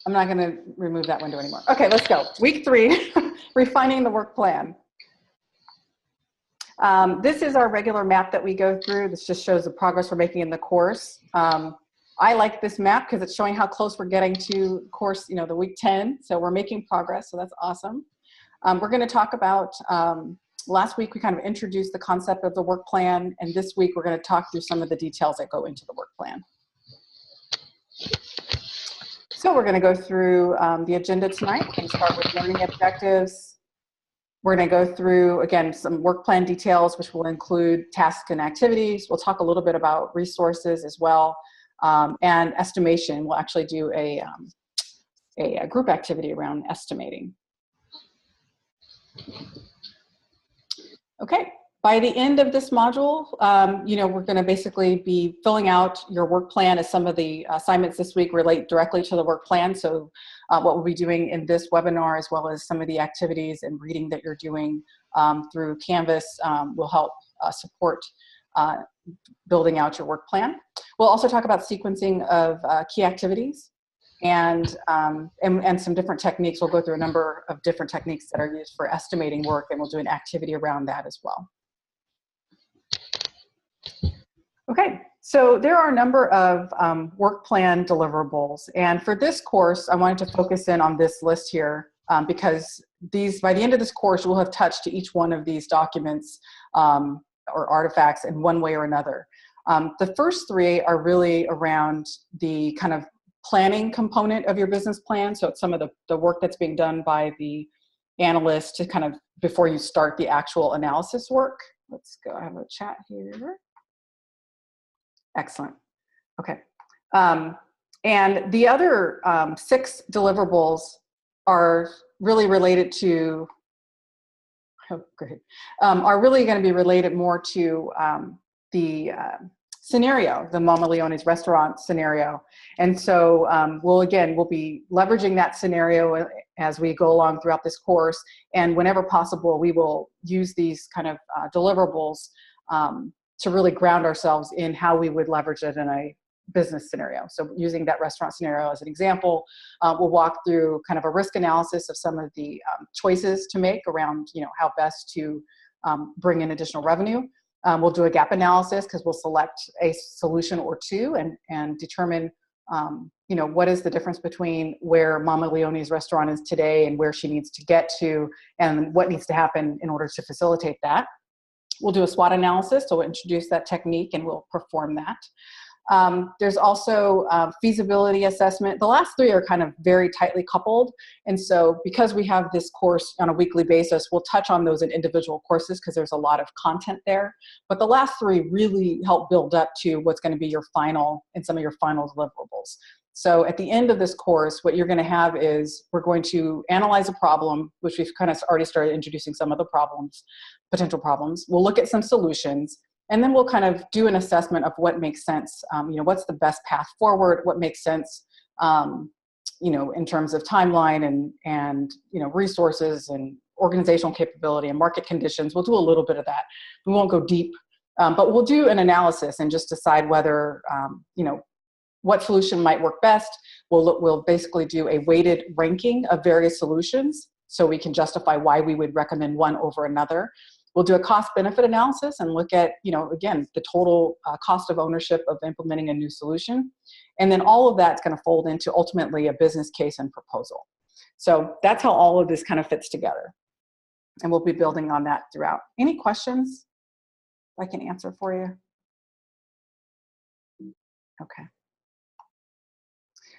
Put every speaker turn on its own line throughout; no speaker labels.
I'm not going to remove that window anymore. Okay, let's go. Week 3, refining the work plan. This is our regular map that we go through. This just shows the progress we're making in the course. I like this map because it's showing how close we're getting to course, the week 10. So we're making progress, so that's awesome. We're going to talk about, last week we kind of introduced the concept of the work plan, and this week we're going to talk through some of the details that go into the work plan. So we're going to go through the agenda tonight. We're going to start with learning objectives. We're going to go through, again, some work plan details, which will include tasks and activities. We'll talk a little bit about resources as well. And estimation. We'll actually do a group activity around estimating. Okay. By the end of this module, we're going to basically be filling out your work plan, as some of the assignments this week relate directly to the work plan. So what we'll be doing in this webinar, as well as some of the activities and reading that you're doing through Canvas, will help support building out your work plan. We'll also talk about sequencing of key activities and some different techniques. We'll go through a number of different techniques that are used for estimating work, and we'll do an activity around that as well. Okay, so there are a number of work plan deliverables, and for this course, I wanted to focus in on this list here because by the end of this course, we'll have touched each one of these documents or artifacts in one way or another. The first 3 are really around the kind of planning component of your business plan. So it's some of the work that's being done by the analyst to kind of, before you start the actual analysis work. Let's go, I have a chat here. Excellent. Okay. And the other 6 deliverables are really related to, oh, great, are really going to be related more to the scenario, the Mama Leone's restaurant scenario. And so we'll be leveraging that scenario as we go along throughout this course. And whenever possible, we will use these kind of deliverables to really ground ourselves in how we would leverage it in a business scenario. So using that restaurant scenario as an example, we'll walk through kind of a risk analysis of some of the choices to make around, how best to bring in additional revenue. We'll do a gap analysis because we'll select a solution or 2 and determine, what is the difference between where Mama Leone's restaurant is today and where she needs to get to, and what needs to happen in order to facilitate that. We'll do a SWOT analysis, so we'll introduce that technique and we'll perform that. There's also feasibility assessment. The last 3 are kind of very tightly coupled. And so because we have this course on a weekly basis, we'll touch on those in individual courses because there's a lot of content there. But the last 3 really help build up to what's going to be your final and some of your final deliverables. So at the end of this course, what you're going to have is we're going to analyze a problem, which we've kind of already started introducing some of the problems, potential problems. We'll look at some solutions. And then we'll kind of do an assessment of what makes sense. What's the best path forward? What makes sense, in terms of timeline and resources and organizational capability and market conditions. We'll do a little bit of that. We won't go deep, but we'll do an analysis and just decide whether, what solution might work best. We'll basically do a weighted ranking of various solutions so we can justify why we would recommend one over another. We'll do a cost-benefit analysis and look at, again, the total cost of ownership of implementing a new solution. And then all of that's going to fold into ultimately a business case and proposal. So that's how all of this kind of fits together. And we'll be building on that throughout. Any questions I can answer for you? Okay.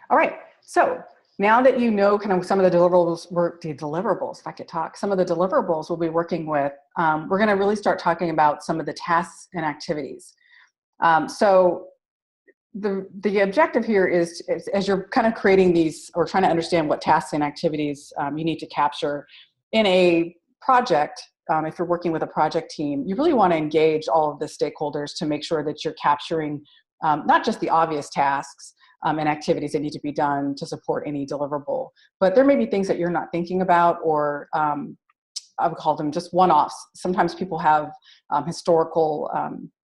All right. So now that you know kind of some of the deliverables, if I could talk, some of the deliverables we'll be working with, we're going to really start talking about some of the tasks and activities. So the objective here is as you're kind of creating these or trying to understand what tasks and activities you need to capture in a project, if you're working with a project team, you really want to engage all of the stakeholders to make sure that you're capturing not just the obvious tasks, and activities that need to be done to support any deliverable. But there may be things that you're not thinking about, or I would call them just one-offs. Sometimes people have historical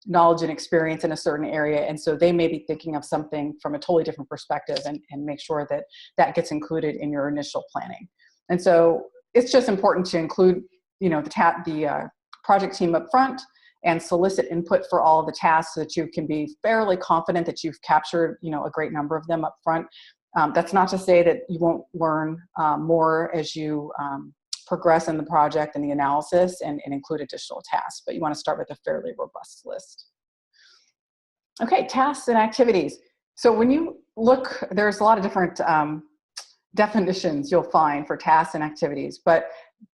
knowledge and experience in a certain area, and so they may be thinking of something from a totally different perspective, and make sure that that gets included in your initial planning. And so it's just important to include, the project team up front and solicit input for all of the tasks so that you can be fairly confident that you've captured, a great number of them up front. That's not to say that you won't learn more as you progress in the project and the analysis and include additional tasks, but you want to start with a fairly robust list. Okay, tasks and activities. So when you look, there's a lot of different definitions you'll find for tasks and activities, but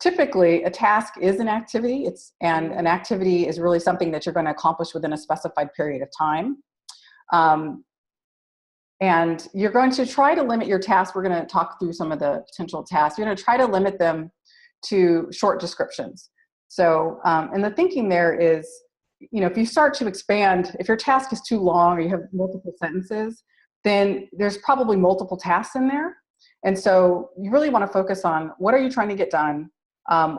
typically a task is an activity, and an activity is really something that you're going to accomplish within a specified period of time. And you're going to try to limit your tasks. We're going to talk through some of the potential tasks. You're going to try to limit them to short descriptions. So, and the thinking there is, if you start to expand, if your task is too long or you have multiple sentences, then there's probably multiple tasks in there. And so you really want to focus on what are you trying to get done?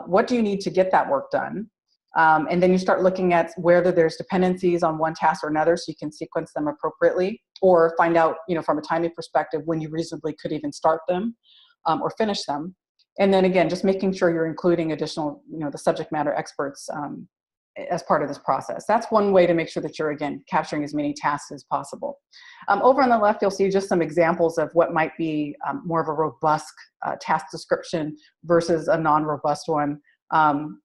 What do you need to get that work done? And then you start looking at whether there's dependencies on one task or another so you can sequence them appropriately, or find out, from a timing perspective, when you reasonably could even start them or finish them. And then again, just making sure you're including additional, the subject matter experts as part of this process. That's one way to make sure that you're, again, capturing as many tasks as possible. Over on the left, you'll see just some examples of what might be more of a robust task description versus a non-robust one.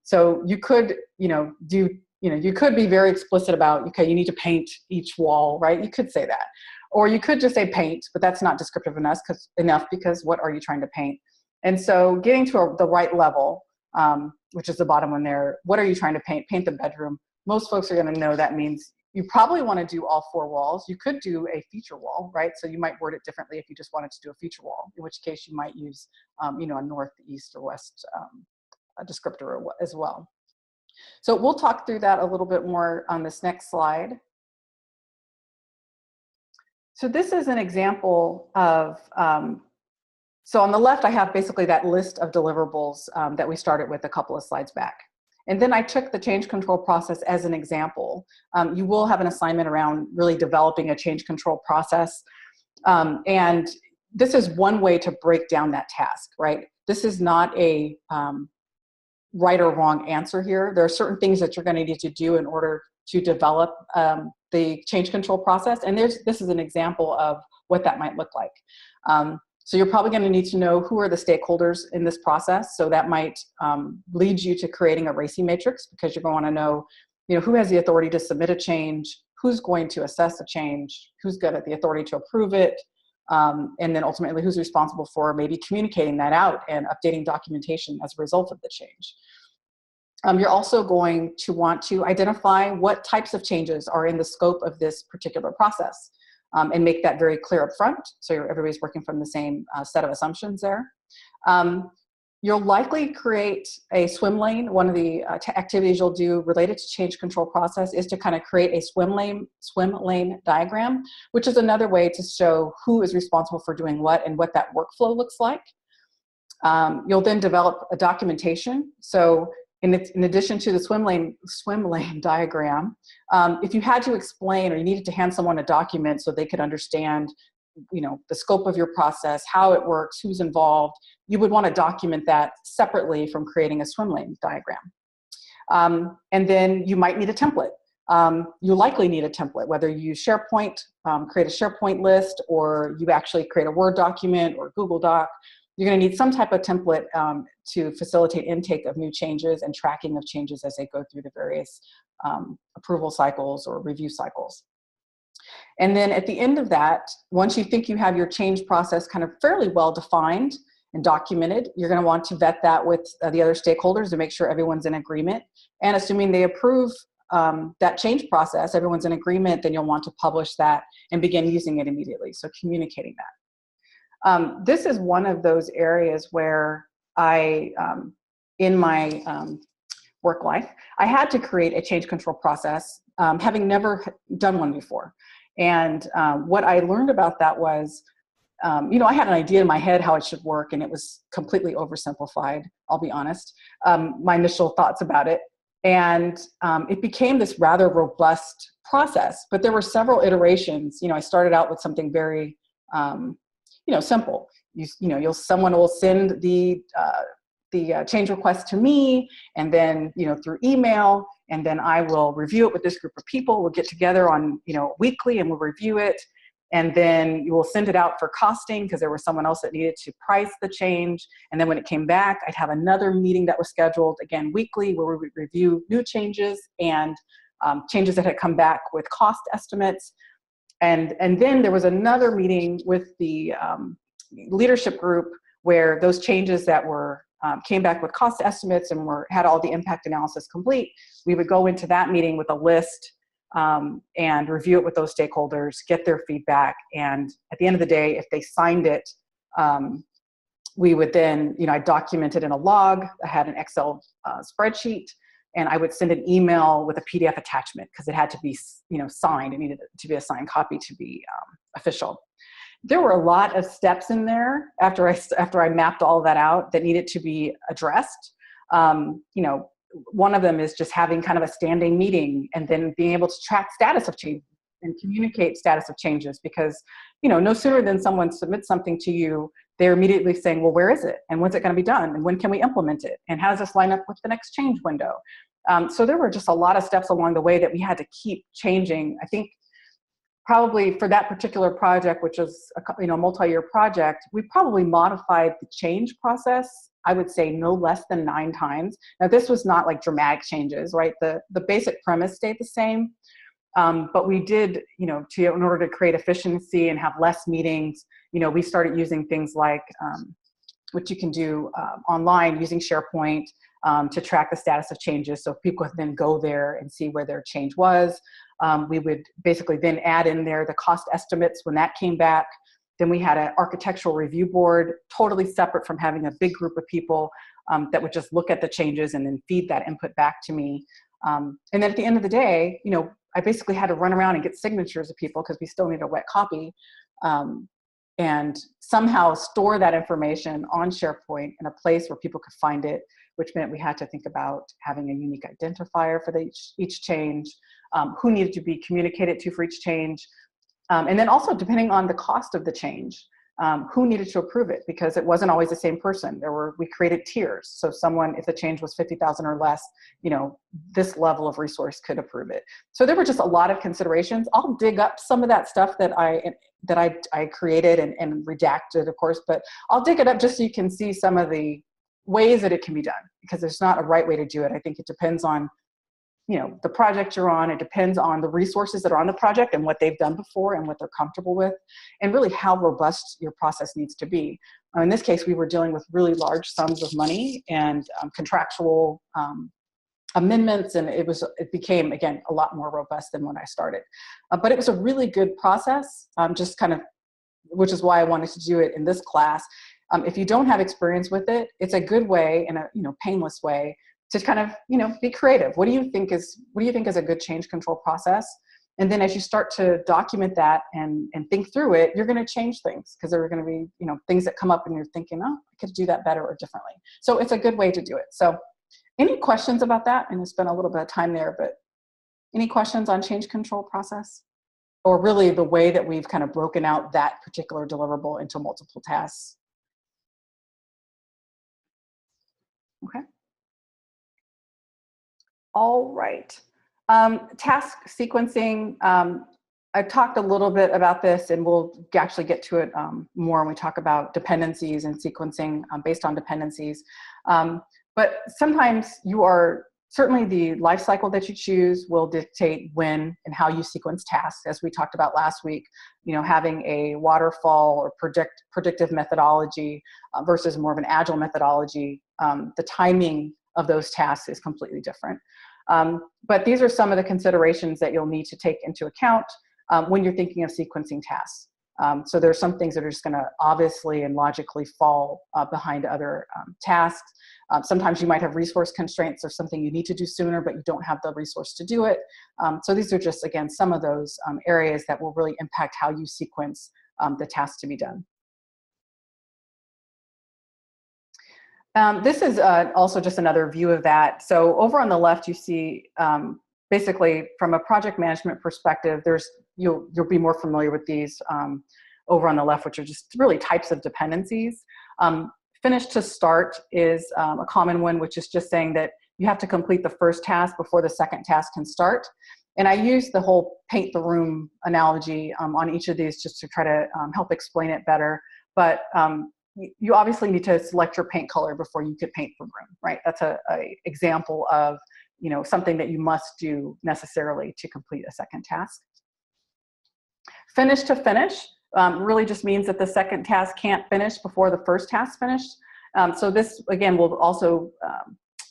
So you could, you could be very explicit about, okay, you need to paint each wall, right? You could say that. Or you could just say paint, but that's not descriptive enough because what are you trying to paint? And so getting to the right level, which is the bottom one there, what are you trying to paint? Paint the bedroom. Most folks are going to know that means you probably want to do all 4 walls. You could do a feature wall, right? So you might word it differently if you just wanted to do a feature wall, in which case you might use, a north, east, or west descriptor as well. So we'll talk through that a little bit more on this next slide. So this is an example of, so on the left, I have basically that list of deliverables that we started with a couple of slides back. And then I took the change control process as an example. You will have an assignment around really developing a change control process. And this is one way to break down that task, right? This is not a right or wrong answer here. There are certain things that you're going to need to do in order to develop the change control process. And this is an example of what that might look like. So you're probably going to need to know who are the stakeholders in this process. So that might lead you to creating a RACI matrix, because you're going to want to know, who has the authority to submit a change, who's going to assess a change, who's got the authority to approve it, and then ultimately who's responsible for maybe communicating that out and updating documentation as a result of the change. You're also going to want to identify what types of changes are in the scope of this particular process. And make that very clear up front, so everybody's working from the same set of assumptions there. You'll likely create a swim lane. One of the activities you'll do related to change control process is to kind of create a swim lane diagram, which is another way to show who is responsible for doing what and what that workflow looks like. You'll then develop a documentation. So in addition to the swim lane diagram, if you had to explain or you needed to hand someone a document so they could understand, the scope of your process, how it works, who's involved, you would want to document that separately from creating a swim lane diagram. And then you might need a template. You likely need a template, whether you use SharePoint, create a SharePoint list, or you actually create a Word document or Google Doc. You're going to need some type of template to facilitate intake of new changes and tracking of changes as they go through the various approval cycles or review cycles. And then at the end of that, once you think you have your change process kind of fairly well defined and documented, you're going to want to vet that with the other stakeholders to make sure everyone's in agreement. And assuming they approve that change process, everyone's in agreement, then you'll want to publish that and begin using it immediately. So communicating that. This is one of those areas where I, in my work life, I had to create a change control process, having never done one before. And what I learned about that was, I had an idea in my head how it should work, and it was completely oversimplified, I'll be honest, my initial thoughts about it. And it became this rather robust process, but there were several iterations. I started out with something very, simple. Someone will send the change request to me, and then, through email, and then I will review it with this group of people. We'll get together on, weekly, and we'll review it. And then you will send it out for costing because there was someone else that needed to price the change. And then when it came back, I'd have another meeting that was scheduled, again, weekly, where we would review new changes and changes that had come back with cost estimates. And then there was another meeting with the leadership group where those changes that were came back with cost estimates and had all the impact analysis complete. We would go into that meeting with a list and review it with those stakeholders, get their feedback. And at the end of the day, if they signed it, we would then, I documented in a log. I had an Excel spreadsheet, and I would send an email with a PDF attachment because it had to be, signed. It needed to be a signed copy to be official. There were a lot of steps in there after I mapped all of that out that needed to be addressed. One of them is just having kind of a standing meeting and then being able to track status of change and communicate status of changes, because, no sooner than someone submits something to you, they're immediately saying, well, where is it? And when's it going to be done? And when can we implement it? And how does this line up with the next change window? So there were just a lot of steps along the way that we had to keep changing. I think probably for that particular project, which is a multi-year project, we probably modified the change process, I would say, no less than 9 times. Now, this was not like dramatic changes, right? The basic premise stayed the same, but we did, in order to create efficiency and have less meetings, we started using things like what you can do online using SharePoint to track the status of changes, so people could then go there and see where their change was. We would basically then add in there the cost estimates when that came back. Then we had an architectural review board, totally separate from having a big group of people that would just look at the changes and then feed that input back to me. And then at the end of the day, I basically had to run around and get signatures of people because we still need a wet copy, and somehow store that information on SharePoint in a place where people could find it, which meant we had to think about having a unique identifier for each change, who needed to be communicated to for each change. And then also, depending on the cost of the change, who needed to approve it, because it wasn't always the same person. We created tiers. So someone, if the change was 50,000 or less, this level of resource could approve it. So there were just a lot of considerations. I'll dig up some of that stuff that I created and redacted, of course, but I'll dig it up just so you can see some of the ways that it can be done, because there's not a right way to do it. I think it depends on the project you're on. It depends on the resources that are on the project and what they've done before and what they're comfortable with, and really how robust your process needs to be. In this case, we were dealing with really large sums of money and contractual amendments, and it became, again, a lot more robust than when I started. But it was a really good process, which is why I wanted to do it in this class. If you don't have experience with it, it's a good way, in a painless way, to kind of be creative. What do you think is a good change control process? And then as you start to document that and think through it, you're going to change things, because there are going to be things that come up and you're thinking, oh, I could do that better or differently. So it's a good way to do it. So any questions about that? And it's been a little bit of time there, but any questions on change control process, or really the way that we've kind of broken out that particular deliverable into multiple tasks? Okay. All right. Task sequencing. I've talked a little bit about this, and we'll actually get to it more when we talk about dependencies and sequencing based on dependencies. But sometimes certainly the life cycle that you choose will dictate when and how you sequence tasks. As we talked about last week, having a waterfall or predictive methodology versus more of an agile methodology, the timing of those tasks is completely different. But these are some of the considerations that you'll need to take into account when you're thinking of sequencing tasks. So there's some things that are just going to obviously and logically fall behind other tasks. Sometimes you might have resource constraints or something you need to do sooner, but you don't have the resource to do it. So these are just, again, some of those areas that will really impact how you sequence the tasks to be done. This is also just another view of that. So over on the left, you see basically from a project management perspective, you'll be more familiar with these over on the left, which are just really types of dependencies. Finish to start is a common one, which is just saying that you have to complete the first task before the second task can start. And I use the whole paint the room analogy on each of these just to try to help explain it better. But you obviously need to select your paint color before you could paint the room, right? That's a example of something that you must do necessarily to complete a second task. Finish to finish really just means that the second task can't finish before the first task finished. So this, again, will also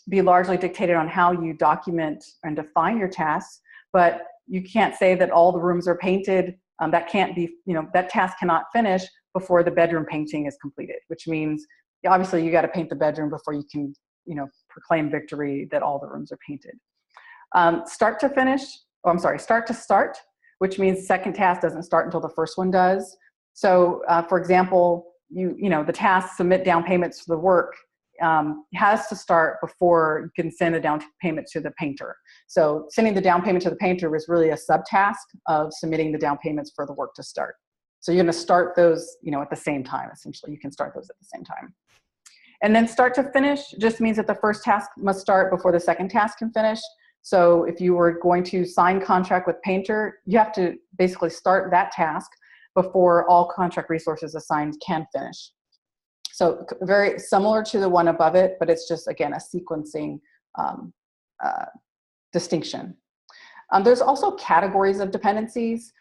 be largely dictated on how you document and define your tasks, but you can't say that all the rooms are painted. That can't be, that task cannot finish before the bedroom painting is completed, which means obviously you got to paint the bedroom before you can, proclaim victory that all the rooms are painted. Start to finish, start to start, which means the second task doesn't start until the first one does. So for example, the task submit down payments for the work has to start before you can send the down payment to the painter. So sending the down payment to the painter is really a subtask of submitting the down payments for the work to start. So you're going to start those, at the same time. Essentially, you can start those at the same time. And then start to finish just means that the first task must start before the second task can finish. So if you were going to sign contract with painter, you have to basically start that task before all contract resources assigned can finish. So very similar to the one above it, but it's just, again, a sequencing distinction. There's also categories of dependencies.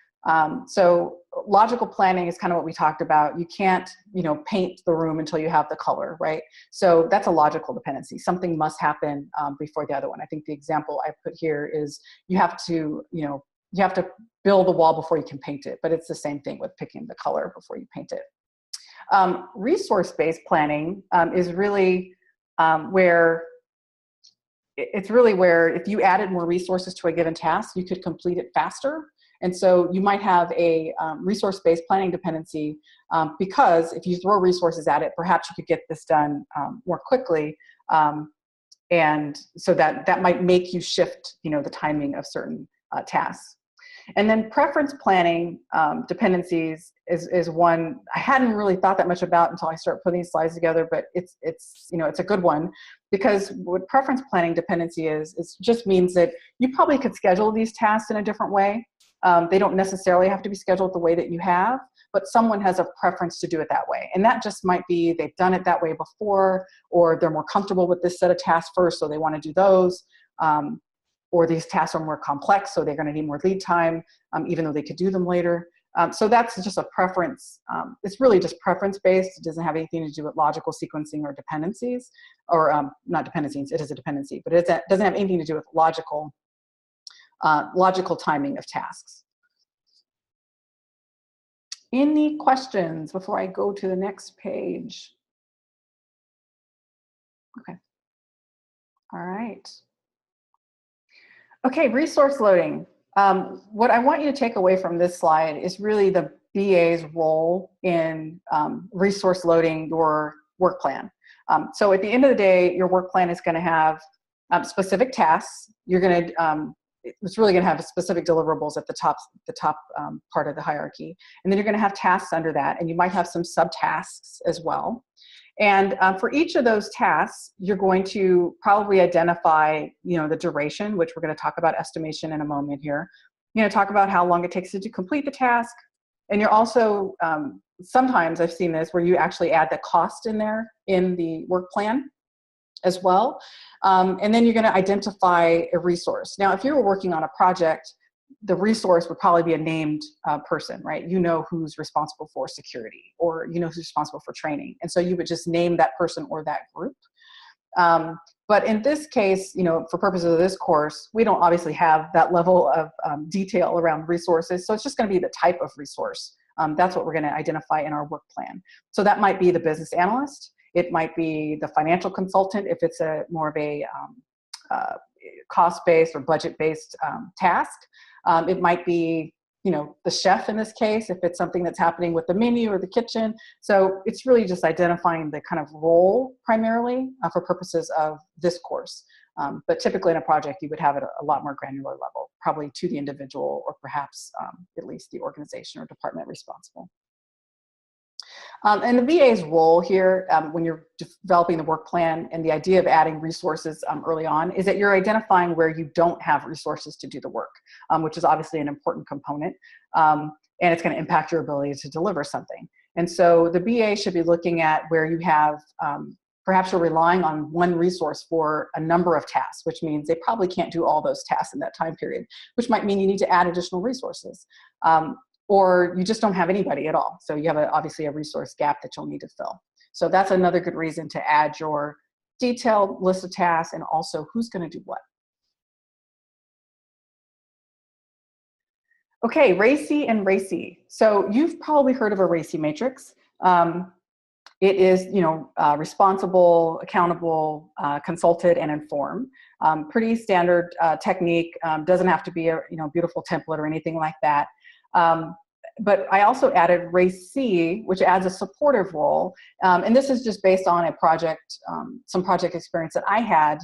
So logical planning is kind of what we talked about. You can't, paint the room until you have the color, right? So that's a logical dependency. Something must happen before the other one. I think the example I put here is you have to build the wall before you can paint it, but it's the same thing with picking the color before you paint it. Resource-based planning is really where if you added more resources to a given task, you could complete it faster. And so you might have a resource-based planning dependency because if you throw resources at it, perhaps you could get this done more quickly. And so that might make you shift, the timing of certain tasks. And then preference planning dependencies is one I hadn't really thought that much about until I started putting these slides together, but it's a good one, because what preference planning dependency is just means that you probably could schedule these tasks in a different way. They don't necessarily have to be scheduled the way that you have, but someone has a preference to do it that way. And that just might be they've done it that way before, or they're more comfortable with this set of tasks first, so they want to do those. Or these tasks are more complex, so they're going to need more lead time, even though they could do them later. So that's just a preference. It's really just preference-based. It doesn't have anything to do with logical sequencing or dependencies, or not dependencies, it is a dependency, but it doesn't have anything to do with logical timing of tasks. Any questions before I go to the next page? Okay. All right. Okay, resource loading. What I want you to take away from this slide is really the BA's role in resource loading your work plan. So at the end of the day, your work plan is going to have specific tasks. It's really going to have specific deliverables at the top part of the hierarchy. And then you're going to have tasks under that, and you might have some subtasks as well. And for each of those tasks, you're going to probably identify, the duration, which we're going to talk about estimation in a moment here. You're going to talk about how long it takes to complete the task. And you're also, sometimes I've seen this where you actually add the cost in there in the work plan as well. And then you're going to identify a resource. Now, if you were working on a project, the resource would probably be a named person, right? You know who's responsible for security, or you know who's responsible for training. And so you would just name that person or that group. But in this case, for purposes of this course, we don't obviously have that level of detail around resources. So it's just going to be the type of resource. That's what we're going to identify in our work plan. So that might be the business analyst. It might be the financial consultant if it's more of a cost-based or budget-based task. It might be, the chef in this case, if it's something that's happening with the menu or the kitchen. So it's really just identifying the kind of role primarily for purposes of this course. But typically in a project, you would have it a lot more granular level, probably to the individual or perhaps at least the organization or department responsible. And the VA's role here when you're developing the work plan, and the idea of adding resources early on, is that you're identifying where you don't have resources to do the work, which is obviously an important component, and it's going to impact your ability to deliver something. And so the BA should be looking at where you have, perhaps you're relying on one resource for a number of tasks, which means they probably can't do all those tasks in that time period, which might mean you need to add additional resources. Or you just don't have anybody at all. So you have obviously a resource gap that you'll need to fill. So that's another good reason to add your detailed list of tasks and also who's going to do what. Okay, RACI and RACI. So you've probably heard of a RACI matrix. It is, responsible, accountable, consulted, and informed. Pretty standard technique. Doesn't have to be a beautiful template or anything like that. But I also added RACI, which adds a supportive role. And this is just based on a project, some project experience that I had,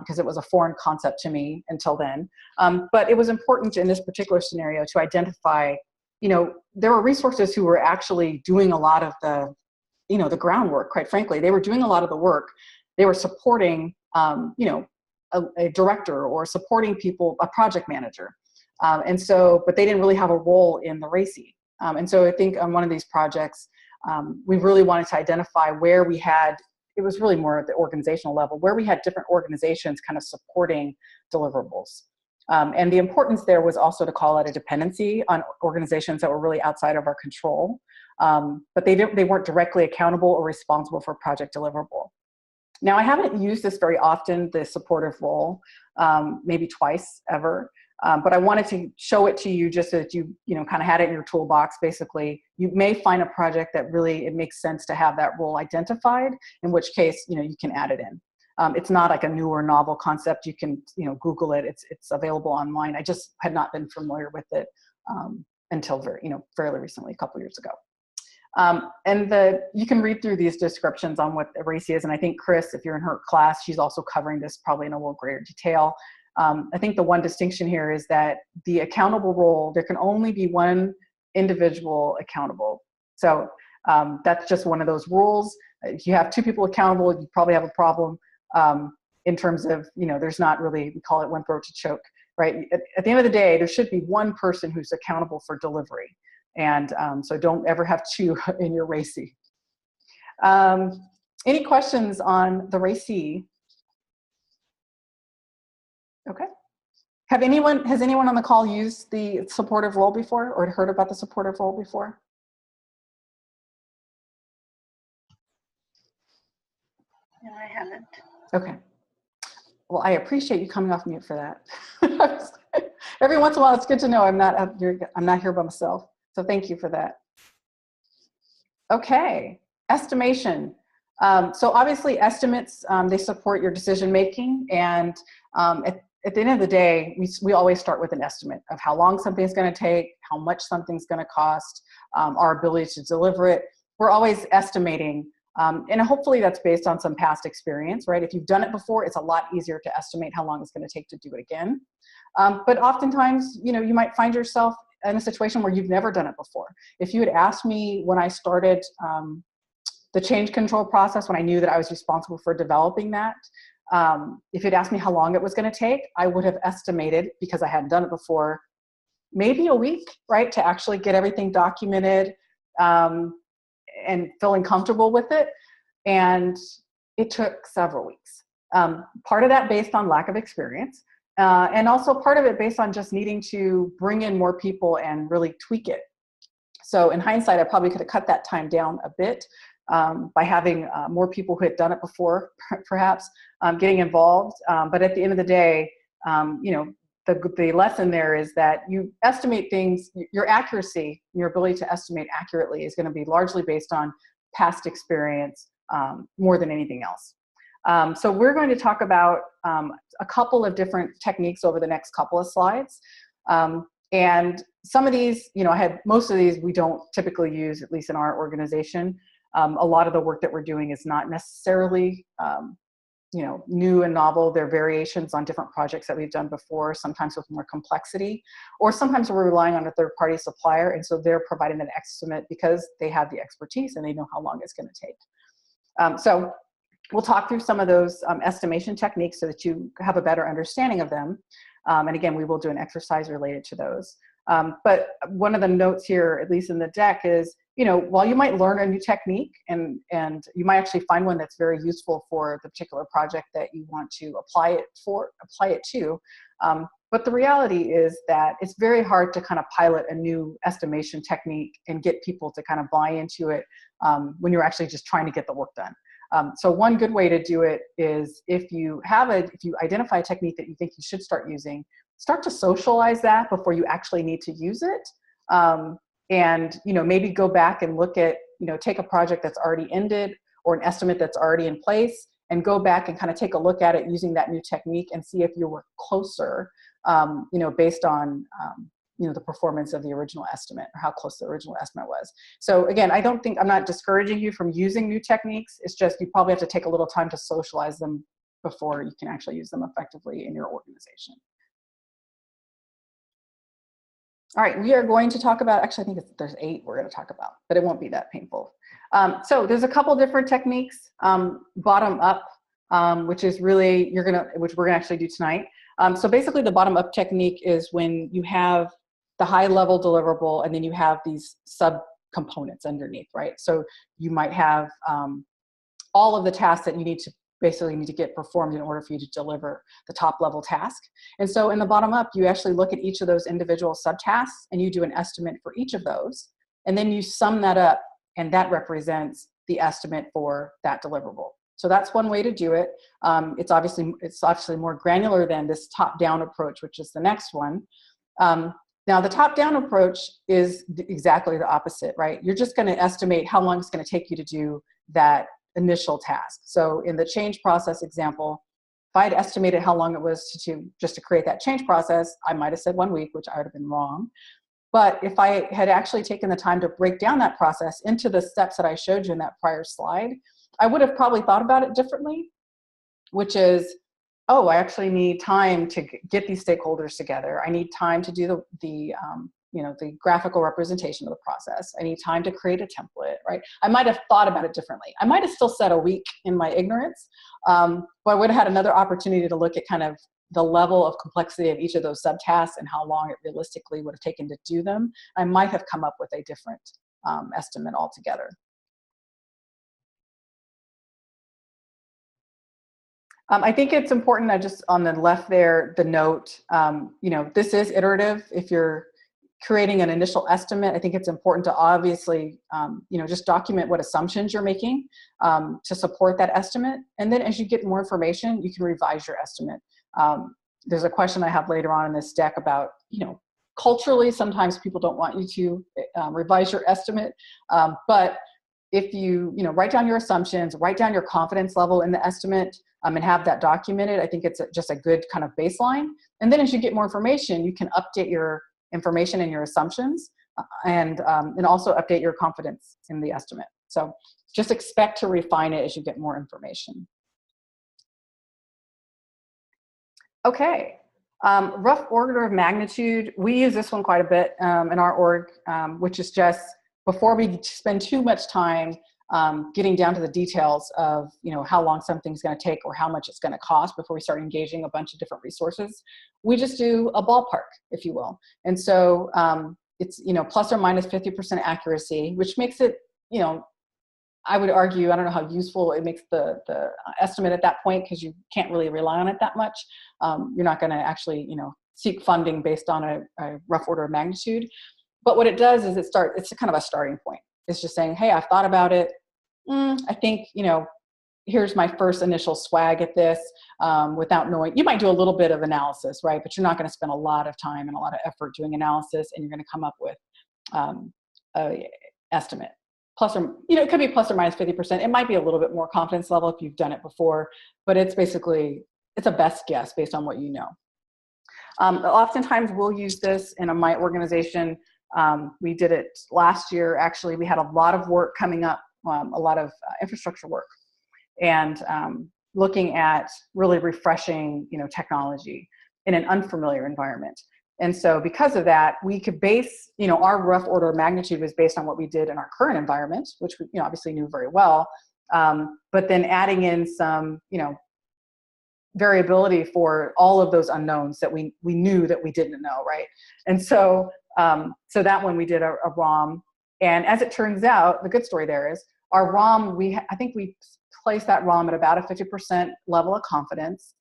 because it was a foreign concept to me until then. But it was important in this particular scenario to identify, there were resources who were actually doing a lot of the, the groundwork, quite frankly. They were doing a lot of the work. They were supporting, a director or supporting people, a project manager. But they didn't really have a role in the RACI. And so I think on one of these projects, we really wanted to identify where we had, it was really more at the organizational level, where we had different organizations kind of supporting deliverables. And the importance there was also to call out a dependency on organizations that were really outside of our control, but they weren't directly accountable or responsible for project deliverable. Now, I haven't used this very often, the supportive role, maybe twice ever. But I wanted to show it to you just so that you kind of had it in your toolbox. Basically, you may find a project that really, it makes sense to have that role identified, in which case, you can add it in. It's not like a new or novel concept. You can, Google it. It's available online. I just had not been familiar with it until fairly recently, a couple years ago. You can read through these descriptions on what a RACI is. And I think Chris, if you're in her class, she's also covering this probably in a little greater detail. I think the one distinction here is that the accountable role, there can only be one individual accountable. So that's just one of those rules. If you have two people accountable, you probably have a problem in terms of, there's not really, we call it one throat to choke, right? At the end of the day, there should be one person who's accountable for delivery. And so don't ever have two in your RACI. Any questions on the RACI? Okay. Has anyone on the call used the supportive role before or heard about the supportive role before?
No, I haven't.
Okay. Well, I appreciate you coming off mute for that. Every once in a while, it's good to know I'm not here by myself. So thank you for that. Okay. Estimation. So obviously estimates, they support your decision making, and at the end of the day, we always start with an estimate of how long something's going to take, how much something's going to cost, our ability to deliver it. We're always estimating, and hopefully that's based on some past experience, right? If you've done it before, it's a lot easier to estimate how long it's going to take to do it again. But oftentimes, you might find yourself in a situation where you've never done it before. If you had asked me when I started the change control process, when I knew that I was responsible for developing that, if you'd asked me how long it was going to take, I would have estimated, because I hadn't done it before, maybe a week, right, to actually get everything documented and feeling comfortable with it. And it took several weeks. Part of that based on lack of experience, and also part of it based on just needing to bring in more people and really tweak it. So in hindsight, I probably could have cut that time down a bit by having more people who had done it before, perhaps, getting involved. But at the end of the day, the lesson there is that you estimate things, your accuracy, your ability to estimate accurately is going to be largely based on past experience more than anything else. So we're going to talk about a couple of different techniques over the next couple of slides. And some of these, I had most of these we don't typically use, at least in our organization. A lot of the work that we're doing is not necessarily, new and novel. They're variations on different projects that we've done before, sometimes with more complexity, or sometimes we're relying on a third-party supplier, and so they're providing an estimate because they have the expertise and they know how long it's going to take. So we'll talk through some of those estimation techniques so that you have a better understanding of them. And again, we will do an exercise related to those. But one of the notes here, at least in the deck, is, while you might learn a new technique and you might actually find one that's very useful for the particular project that you want to apply it to. But the reality is that it's very hard to kind of pilot a new estimation technique and get people to kind of buy into it when you're actually just trying to get the work done. So one good way to do it is if you identify a technique that you think you should start using, start to socialize that before you actually need to use it. And maybe go back and look at, take a project that's already ended or an estimate that's already in place and go back and kind of take a look at it using that new technique and see if you were closer, based on, the performance of the original estimate or how close the original estimate was. So again, I'm not discouraging you from using new techniques. It's just, you probably have to take a little time to socialize them before you can actually use them effectively in your organization. All right, we are going to talk about, actually I think there's 8 we're going to talk about, but it won't be that painful. So there's a couple different techniques, bottom up, which is really, which we're gonna actually do tonight. So basically the bottom up technique is when you have the high level deliverable and then you have these sub components underneath, right? So you might have all of the tasks that you need to get performed in order for you to deliver the top level task. And so in the bottom up, you actually look at each of those individual subtasks and you do an estimate for each of those. And then you sum that up and that represents the estimate for that deliverable. So that's one way to do it. It's obviously more granular than this top-down approach, which is the next one. Now the top-down approach is exactly the opposite, right? You're just going to estimate how long it's going to take you to do that initial task. So in the change process example, if I had estimated how long it was just to create that change process, I might have said 1 week, which I would have been wrong. But if I had actually taken the time to break down that process into the steps that I showed you in that prior slide, I would have probably thought about it differently, which is, oh, I actually need time to get these stakeholders together. I need time to do the graphical representation of the process. I need time to create a template, right? I might have thought about it differently. I might have still said a week in my ignorance, but I would have had another opportunity to look at kind of the level of complexity of each of those subtasks and how long it realistically would have taken to do them. I might have come up with a different estimate altogether. I think it's important that just on the left there, the note, this is iterative. If you're creating an initial estimate, I think it's important to obviously, just document what assumptions you're making to support that estimate. And then as you get more information, you can revise your estimate. There's a question I have later on in this deck about, culturally, sometimes people don't want you to revise your estimate, but if you, write down your assumptions, write down your confidence level in the estimate, and have that documented, I think it's just a good kind of baseline. And then as you get more information, you can update your information and your assumptions, and also update your confidence in the estimate. So just expect to refine it as you get more information. Okay, rough order of magnitude. We use this one quite a bit in our org, which is just before we spend too much time getting down to the details of how long something's going to take or how much it's going to cost before we start engaging a bunch of different resources, we just do a ballpark, if you will. And so it's plus or minus 50% accuracy, which makes it, I would argue, I don't know how useful it makes the estimate at that point, because you can't really rely on it that much. You're not going to actually seek funding based on a rough order of magnitude. But what it does is it's kind of a starting point. It's just saying, hey, I've thought about it. I think, here's my first initial swag at this without knowing. You might do a little bit of analysis, right? But you're not going to spend a lot of time and a lot of effort doing analysis, and you're going to come up with an estimate. It could be plus or minus 50%. It might be a little bit more confidence level if you've done it before, but it's a best guess based on what you know. Oftentimes we'll use this in my organization. We did it last year. Actually, we had a lot of work coming up, a lot of infrastructure work, and looking at really refreshing, technology in an unfamiliar environment. And so because of that, we could base, our rough order of magnitude was based on what we did in our current environment, which we obviously knew very well, but then adding in some, variability for all of those unknowns that we knew that we didn't know, right? And so, so that one we did a ROM, and as it turns out, the good story there is our ROM, I think we placed that ROM at about a 50% level of confidence,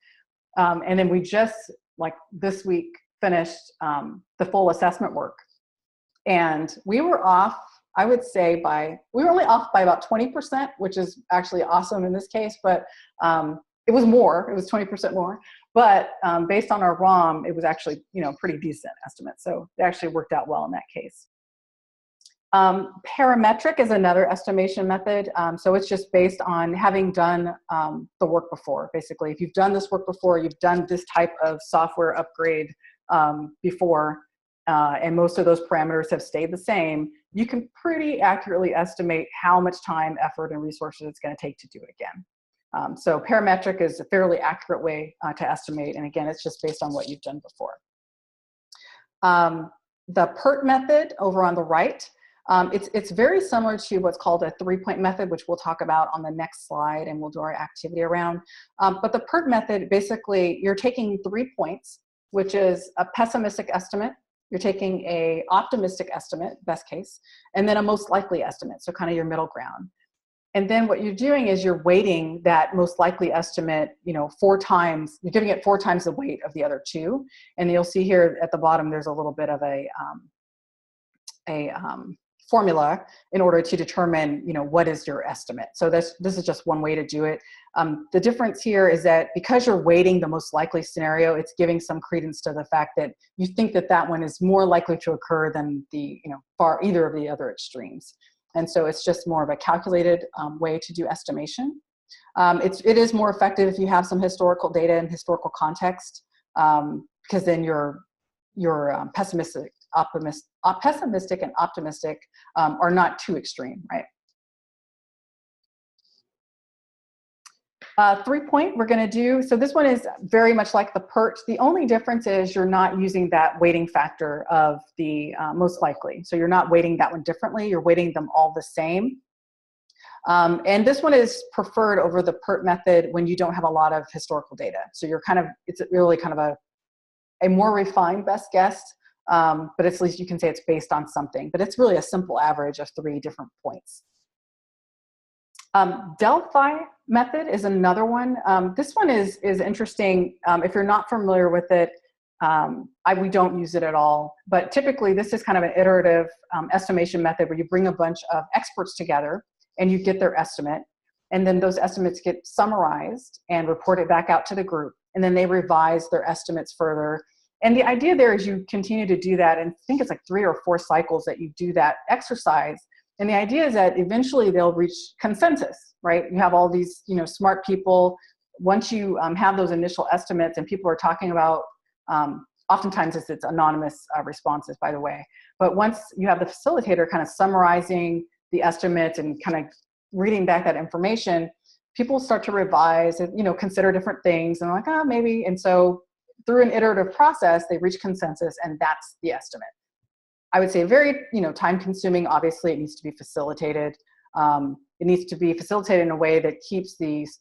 and then we just, like this week, finished the full assessment work, and we were off, I would say we were only off by about 20%, which is actually awesome in this case, but it was 20% more, but based on our ROM, it was actually, pretty decent estimate. So it actually worked out well in that case. Parametric is another estimation method. So it's just based on having done the work before. Basically, if you've done this work before, you've done this type of software upgrade before, and most of those parameters have stayed the same, you can pretty accurately estimate how much time, effort, and resources it's going to take to do it again. So parametric is a fairly accurate way to estimate, and again, it's just based on what you've done before. The PERT method over on the right, it's very similar to what's called a 3-point method, which we'll talk about on the next slide, and we'll do our activity around. But the PERT method, basically, you're taking 3 points, which is a pessimistic estimate, you're taking a optimistic estimate, best case, and then a most likely estimate, so kind of your middle ground. And then what you're doing is you're weighting that most likely estimate, 4 times, you're giving it 4 times the weight of the other 2. And you'll see here at the bottom, there's a little bit of a formula in order to determine, what is your estimate. So this is just one way to do it. The difference here is that because you're weighting the most likely scenario, it's giving some credence to the fact that you think that that one is more likely to occur than the, either of the other extremes. And so it's just more of a calculated way to do estimation. It is more effective if you have some historical data and historical context, because then your pessimistic and optimistic are not too extreme, right? 3-point we're going to do, so this one is very much like the PERT. The only difference is you're not using that weighting factor of the most likely. So you're not weighting that one differently, you're weighting them all the same. And this one is preferred over the PERT method when you don't have a lot of historical data. So it's really kind of a more refined best guess, but at least you can say it's based on something. But it's really a simple average of 3 different points. Delphi method is another one. This one is interesting. If you're not familiar with it, we don't use it at all. But typically, this is kind of an iterative estimation method where you bring a bunch of experts together and you get their estimate. And then those estimates get summarized and reported back out to the group. And then they revise their estimates further. And the idea there is you continue to do that. And I think it's like 3 or 4 cycles that you do that exercise. And the idea is that eventually they'll reach consensus, right? You have all these, smart people. Once you have those initial estimates and people are talking about, oftentimes it's anonymous responses, by the way. But once you have the facilitator kind of summarizing the estimates and kind of reading back that information, people start to revise and, consider different things and like, maybe. And so through an iterative process, they reach consensus, and that's the estimate. I would say very, time consuming. Obviously, it needs to be facilitated. It needs to be facilitated in a way that keeps these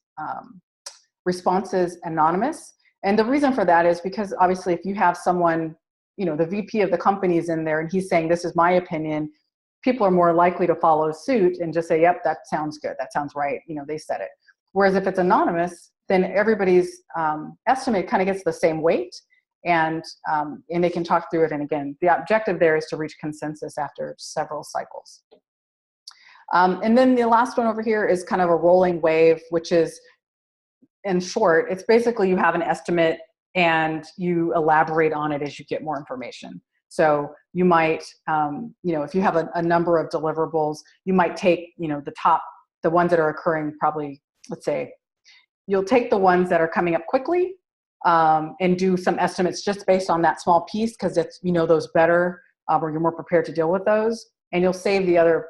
responses anonymous. And the reason for that is because obviously if you have someone, the VP of the company is in there and he's saying, this is my opinion, people are more likely to follow suit and just say, yep, that sounds good. That sounds right. They said it. Whereas if it's anonymous, then everybody's estimate kind of gets the same weight. And they can talk through it. And again, the objective there is to reach consensus after several cycles. And then the last one over here is kind of a rolling wave, which is, in short, it's basically you have an estimate and you elaborate on it as you get more information. So you might, if you have a number of deliverables, you might take, the ones that are occurring probably, let's say, you'll take the ones that are coming up quickly, and do some estimates just based on that small piece, because it's, you know, those better, or you're more prepared to deal with those, and you'll save the other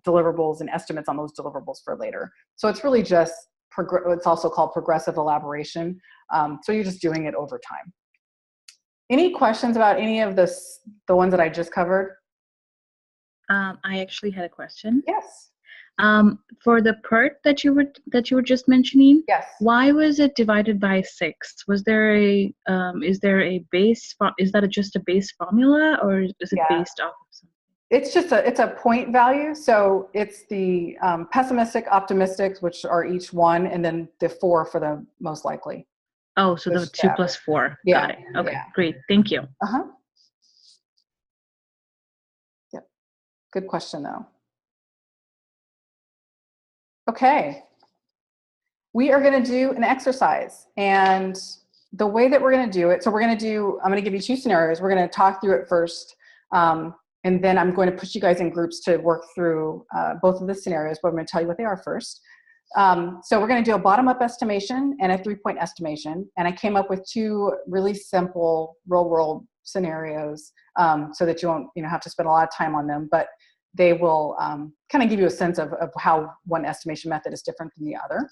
deliverables and estimates on those deliverables for later. So it's really just, it's also called progressive elaboration. So you're just doing it over time. Any questions about any of the ones that I just covered?
I actually had a question.
Yes.
For the PERT that you were just mentioning,
Yes.
why was it divided by 6? Was there a is there a base? Is that just a base formula, or is it based off of something?
It's just it's a point value. So it's the pessimistic, optimistic, which are each one, and then the 4 for the most likely.
Oh, so the 2 plus 4.
Yeah.
Got it. Okay, great. Thank you.
Yep. Good question, though. Okay. We are going to do an exercise, and the way that we're going to do it, so we're going to do, I'm going to give you 2 scenarios. We're going to talk through it first, and then I'm going to put you guys in groups to work through both of the scenarios, but I'm going to tell you what they are first. So we're going to do a bottom-up estimation and a 3-point estimation, and I came up with 2 really simple real-world scenarios, so that you won't, have to spend a lot of time on them, but they will kind of give you a sense of how one estimation method is different than the other.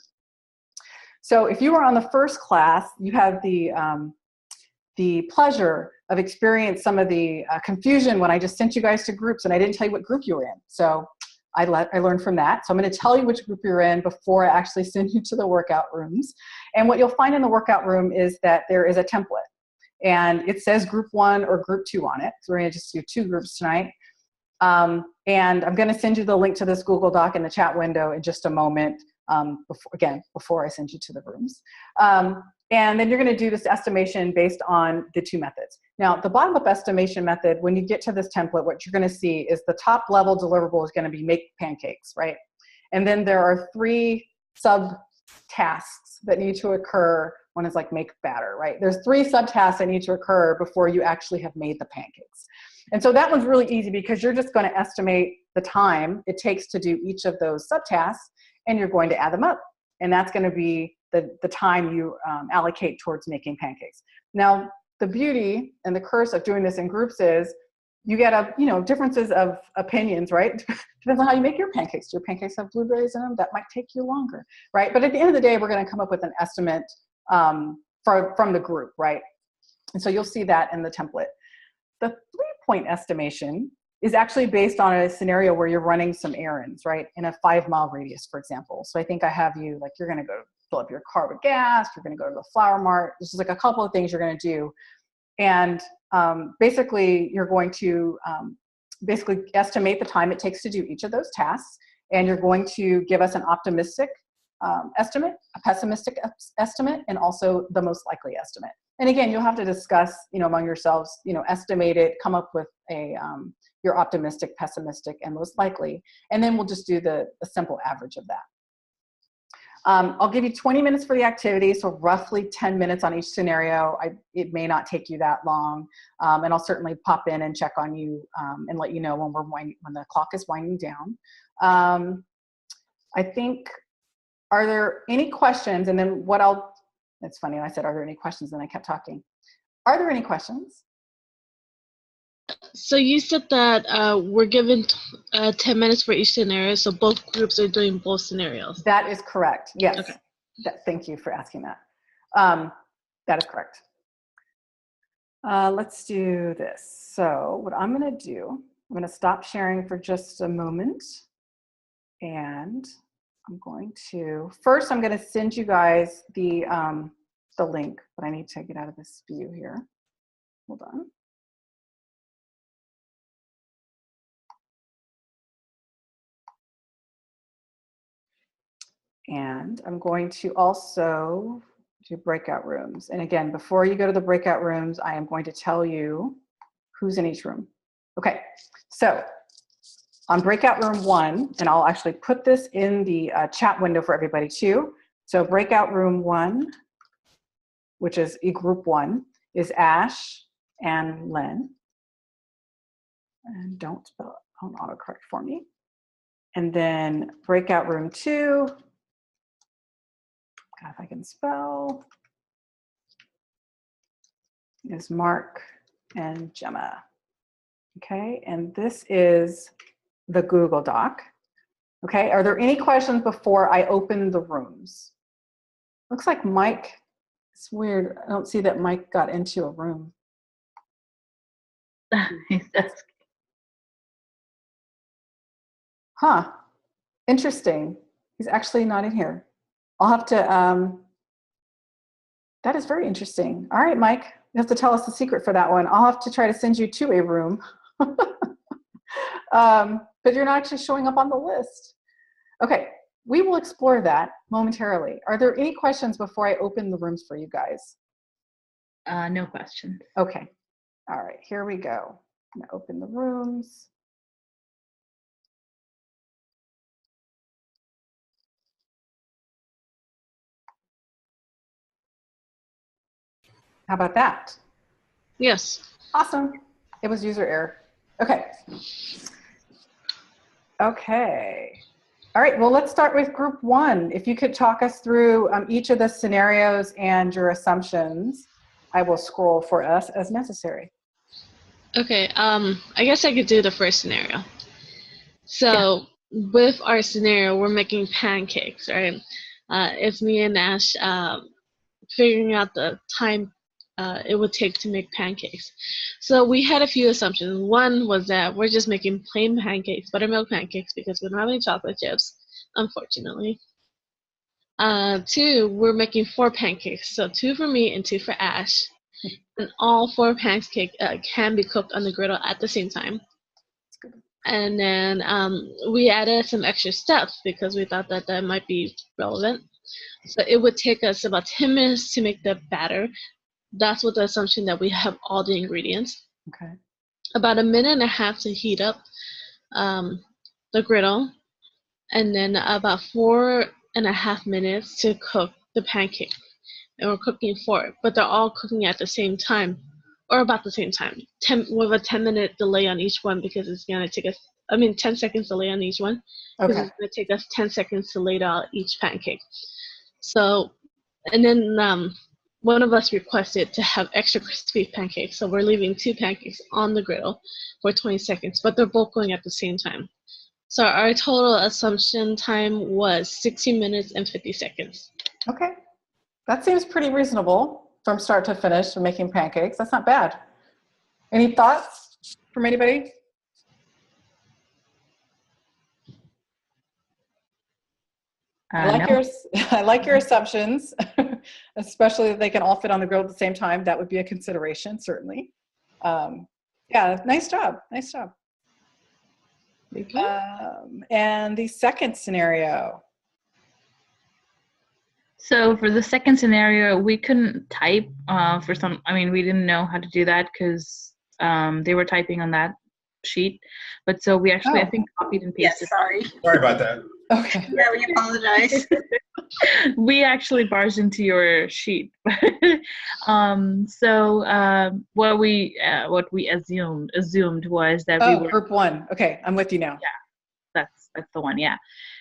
So if you were on the first class, you had the pleasure of experiencing some of the confusion when I just sent you guys to groups and I didn't tell you what group you were in. So I learned from that. So I'm going to tell you which group you're in before I actually send you to the workout rooms. And what you'll find in the workout room is that there is a template. And it says group 1 or group 2 on it. So we're going to just do 2 groups tonight. And I'm going to send you the link to this Google Doc in the chat window in just a moment, before I send you to the rooms. And then you're going to do this estimation based on the 2 methods. Now, the bottom-up estimation method, when you get to this template, what you're going to see is the top level deliverable is going to be make pancakes, right? And then there are 3 sub-tasks that need to occur. One is like make batter, right? There's 3 subtasks that need to occur before you actually have made the pancakes. And so that one's really easy because you're just going to estimate the time it takes to do each of those subtasks, and you're going to add them up. And that's going to be the time you allocate towards making pancakes. Now, the beauty and the curse of doing this in groups is you get differences of opinions, right? Depends on how you make your pancakes. Do your pancakes have blueberries in them? That might take you longer, right? But at the end of the day, we're going to come up with an estimate from the group, right? And so you'll see that in the template. The 3-point estimation is actually based on a scenario where you're running some errands, right? In a 5-mile radius, for example. So I think I have you, like, you're going to go fill up your car with gas, you're going to go to the flower mart. This is like a couple of things you're going to do. And basically, you're going to basically estimate the time it takes to do each of those tasks. And you're going to give us an optimistic estimate, a pessimistic estimate, and also the most likely estimate. And again, you'll have to discuss, among yourselves, estimate it, come up with your optimistic, pessimistic, and most likely. And then we'll just do the simple average of that. I'll give you 20 minutes for the activity, so roughly 10 minutes on each scenario. It may not take you that long, and I'll certainly pop in and check on you and let you know when the clock is winding down. I think, are there any questions? And then it's funny, I said, are there any questions? And I kept talking. Are there any questions?
So you said that we're given 10 minutes for each scenario, so both groups are doing both scenarios.
That is correct, yes.
Okay.
Thank you for asking that. That is correct. Let's do this. So what I'm going to do, I'm going to stop sharing for just a moment. And I'm going to, first I'm going to send you guys the link, but I need to get out of this view here. Hold on. And I'm going to also do breakout rooms. And again, before you go to the breakout rooms, I am going to tell you who's in each room. Okay, so on breakout room 1, and I'll actually put this in the chat window for everybody too. So breakout room 1, which is group 1, is Ash and Len. And don't autocorrect for me. And then breakout room 2, God, if I can spell. is Mark and Gemma. Okay, and this is the Google Doc. Okay, are there any questions before I open the rooms? Looks like Mike, it's weird. I don't see that Mike got into a room. Huh, interesting. He's actually not in here. I'll have to, that is very interesting. All right, Mike, you have to tell us the secret for that one. I'll have to try to send you to a room. But you're not actually showing up on the list. Okay, we will explore that momentarily. Are there any questions before I open the rooms for you guys?
No questions.
Okay, all right, here we go. I'm gonna open the rooms. How about that?
Yes.
Awesome. It was user error. Okay. Okay. All right, well, let's start with group one. If you could talk us through each of the scenarios and your assumptions, I will scroll for us as necessary.
Okay, I guess I could do the first scenario. So with our scenario, we're making pancakes, right? It's me and Ash figuring out the time it would take to make pancakes. So we had a few assumptions. One was that we're just making plain pancakes, buttermilk pancakes, because we don't have any chocolate chips, unfortunately. Two, we're making 4 pancakes. So 2 for me and 2 for Ash. And all 4 pancakes can be cooked on the griddle at the same time. And then we added some extra steps because we thought that that might be relevant. So it would take us about 10 minutes to make the batter. That's with the assumption that we have all the ingredients.
Okay.
About 1.5 minutes to heat up the griddle. And then about 4.5 minutes to cook the pancake. And we're cooking 4, but they're all cooking at the same time, or about the same time. With a 10-minute delay on each one, because it's gonna take us, 10 seconds delay on each one, because it's gonna take us 10 seconds to lay out each pancake. So, and then one of us requested to have extra crispy pancakes, so we're leaving 2 pancakes on the griddle for 20 seconds, but they're both going at the same time. So our total assumption time was 60 minutes and 50 seconds.
Okay. That seems pretty reasonable from start to finish for making pancakes. That's not bad. Any thoughts from anybody? I like your assumptions, especially if they can all fit on the grill at the same time. That would be a consideration, certainly. Yeah, nice job. Nice job.
Thank you.
And the second scenario.
So for the second scenario, we couldn't type for some, we didn't know how to do that because they were typing on that sheet. But so we actually, I think, copied and pasted.
Yes, sorry.
Sorry about that.
Okay.
Yeah, we apologize.
We actually barged into your sheet. What we assumed was that we were
group one. Okay, I'm with you now.
Yeah, that's the one. Yeah.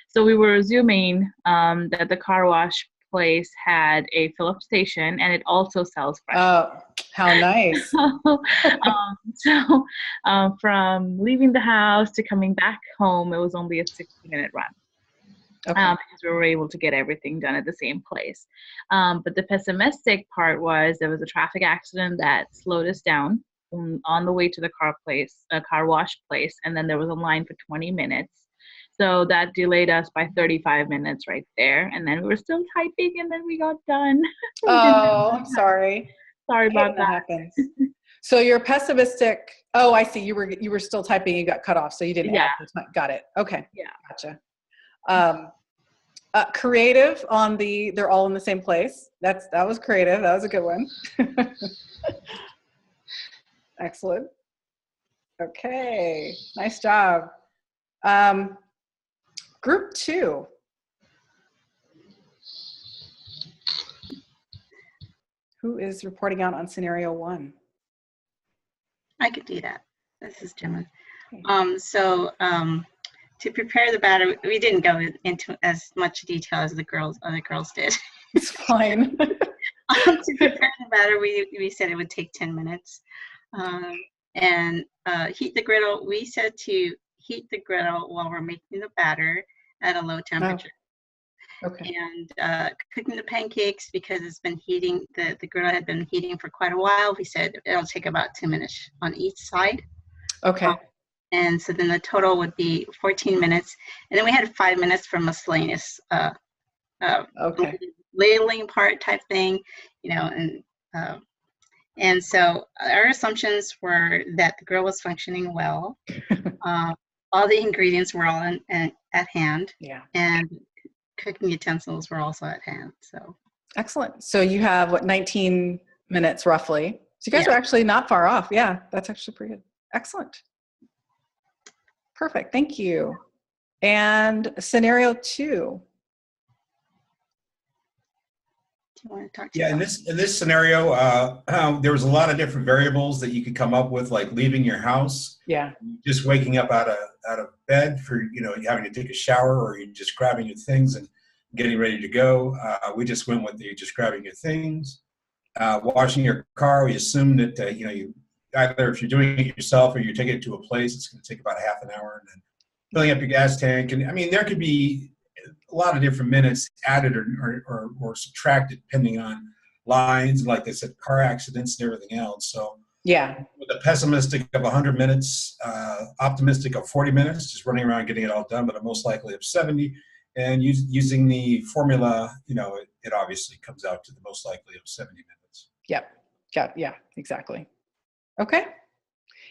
So we were assuming that the car wash place had a fill-up station, and it also sells fresh.
Oh, how nice.
From leaving the house to coming back home, it was only a 60-minute run.
Okay.
Because we were able to get everything done at the same place. But the pessimistic part was there was a traffic accident that slowed us down on the way to the car wash place, and then there was a line for 20 minutes. So that delayed us by 35 minutes right there. And then we were still typing, and then we got done.
Oh, I'm sorry.
Sorry about that.
Happens. So you're pessimistic. Oh, I see. You were still typing. You got cut off, so you didn't add the time. Got it. Okay.
Yeah.
Gotcha. Creative on they're all in the same place. That was creative. That was a good one. Excellent. Okay. Nice job. Group two. Who is reporting out on scenario one?
I could do that. This is Gemma. To prepare the batter, we didn't go into as much detail as the other girls did.
It's fine.
To prepare the batter, we said it would take 10 minutes. And heat the griddle. We said to heat the griddle while we're making the batter at a low temperature.
Oh, okay.
And cooking the pancakes, because it's been heating, the griddle had been heating for quite a while. We said it'll take about 2 minutes on each side.
Okay.
And so then the total would be 14 minutes. And then we had 5 minutes for miscellaneous
Okay.
ladling part type thing, and so our assumptions were that the grill was functioning well. All the ingredients were all at hand.
Yeah.
And cooking utensils were also at hand. So
Excellent. So you have what, 19 minutes roughly. So you guys
Yeah.
are actually not far off. Yeah, that's actually pretty good. Excellent. Perfect. Thank you. And scenario 2.
do you want to talk to
Yeah, in
that?
this scenario, there was a lot of different variables that you could come up with, like leaving your house,
Yeah.
just waking up out of bed for having to take a shower, or you just grabbing your things and getting ready to go. We just went with the just grabbing your things. Washing your car, we assumed that you either, if you're doing it yourself or you're taking it to a place, it's going to take about half an hour, and then filling up your gas tank. And I mean, there could be a lot of different minutes added or subtracted depending on lines, like they said, car accidents and everything else. So
Yeah.
with a pessimistic of 100 minutes, optimistic of 40 minutes, just running around getting it all done, but a most likely of 70. And using the formula, it obviously comes out to the most likely of 70 minutes.
Yep. Yeah, exactly. Okay.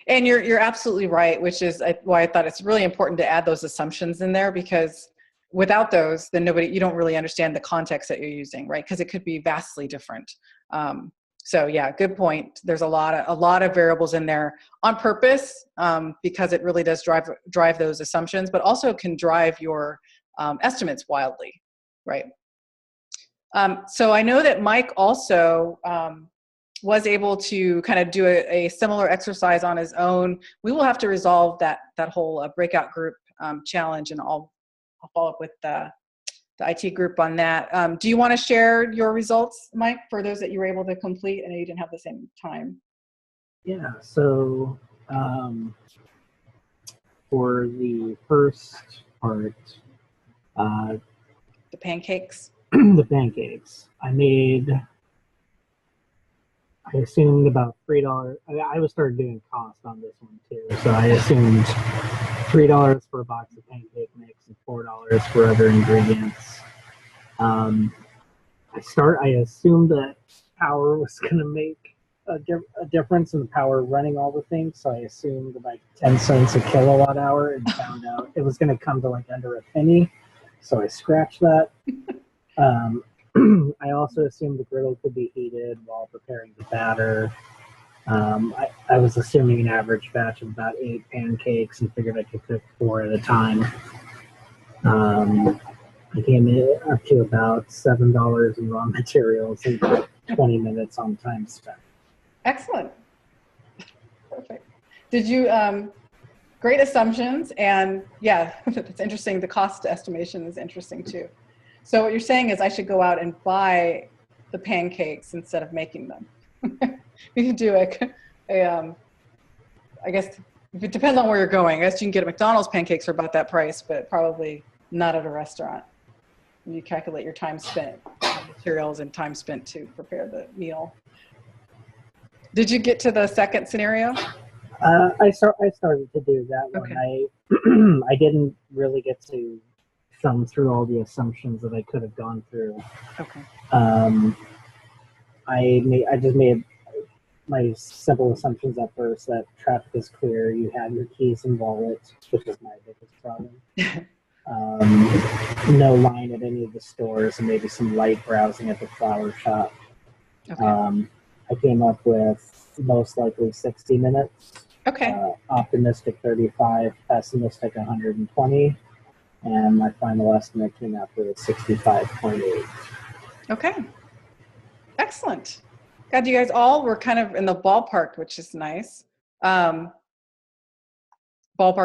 And you're absolutely right, which is why I thought it's really important to add those assumptions in there, because without those, then you don't really understand the context that you're using, right? Because it could be vastly different. So yeah, good point. There's a lot of variables in there on purpose, because it really does drive those assumptions, but also can drive your estimates wildly, right? So I know that Mike also was able to kind of do a similar exercise on his own. We will have to resolve that whole breakout group challenge, and I'll follow up with the IT group on that. Do you want to share your results, Mike, for those that you were able to complete? I know you didn't have the same time.
Yeah, so for the first part,
The pancakes.
the pancakes, I assumed about $3. I was started doing cost on this one too, so I assumed $3 for a box of pancake mix and $4 for other ingredients. I assumed that power was going to make a difference in the power running all the things, so I assumed like 10 cents a kilowatt hour, and found out it was going to come to like under a penny, so I scratched that. I also assumed the griddle could be heated while preparing the batter. I was assuming an average batch of about 8 pancakes and figured I could cook 4 at a time. I came in up to about $7 in raw materials and about 20 minutes on time spent.
Excellent. Perfect. Did you, great assumptions, and yeah, it's interesting. The cost estimation is interesting too. So what you're saying is I should go out and buy the pancakes instead of making them. We could do I guess it depends on where you're going. I guess you can get at McDonald's pancakes for about that price, but probably not at a restaurant. You calculate your time spent, materials, and time spent to prepare the meal. Did you get to the second scenario?
I started to do that one.
Okay.
I didn't really get to thumb through all the assumptions that I could have gone through.
Okay.
I just made my simple assumptions at first, that traffic is clear, you have your keys and wallet, which is my biggest problem. No line at any of the stores, and maybe some light browsing at the flower shop.
Okay.
I came up with most likely 60 minutes.
Okay.
Optimistic 35, pessimistic 120, and my final estimate came out with 65.8.
Okay. Excellent. God, you guys all were kind of in the ballpark, which is nice. Ballpark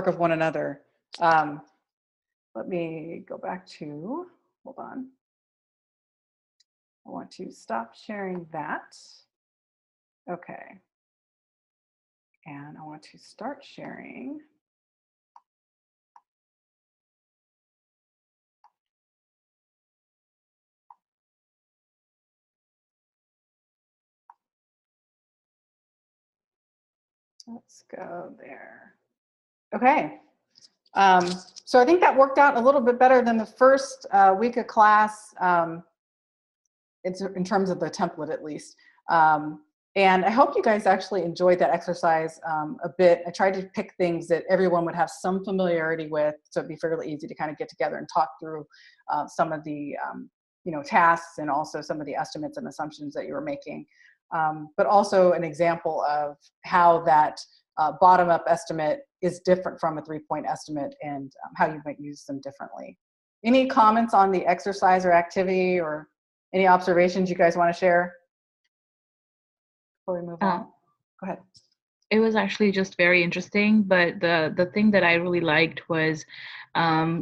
of one another. Let me go back to, hold on. I want to stop sharing that. Okay. And I want to start sharing. Let's go there. Okay. So I think that worked out a little bit better than the first week of class. It's in terms of the template, at least. And I hope you guys actually enjoyed that exercise a bit. I tried to pick things that everyone would have some familiarity with, so it'd be fairly easy to kind of get together and talk through some of the tasks and also some of the estimates and assumptions that you were making. But also an example of how that bottom-up estimate is different from a 3-point estimate and how you might use them differently. Any comments on the exercise or activity, or any observations you guys want to share before we move on? Go ahead.
It was actually just very interesting, but the thing that I really liked was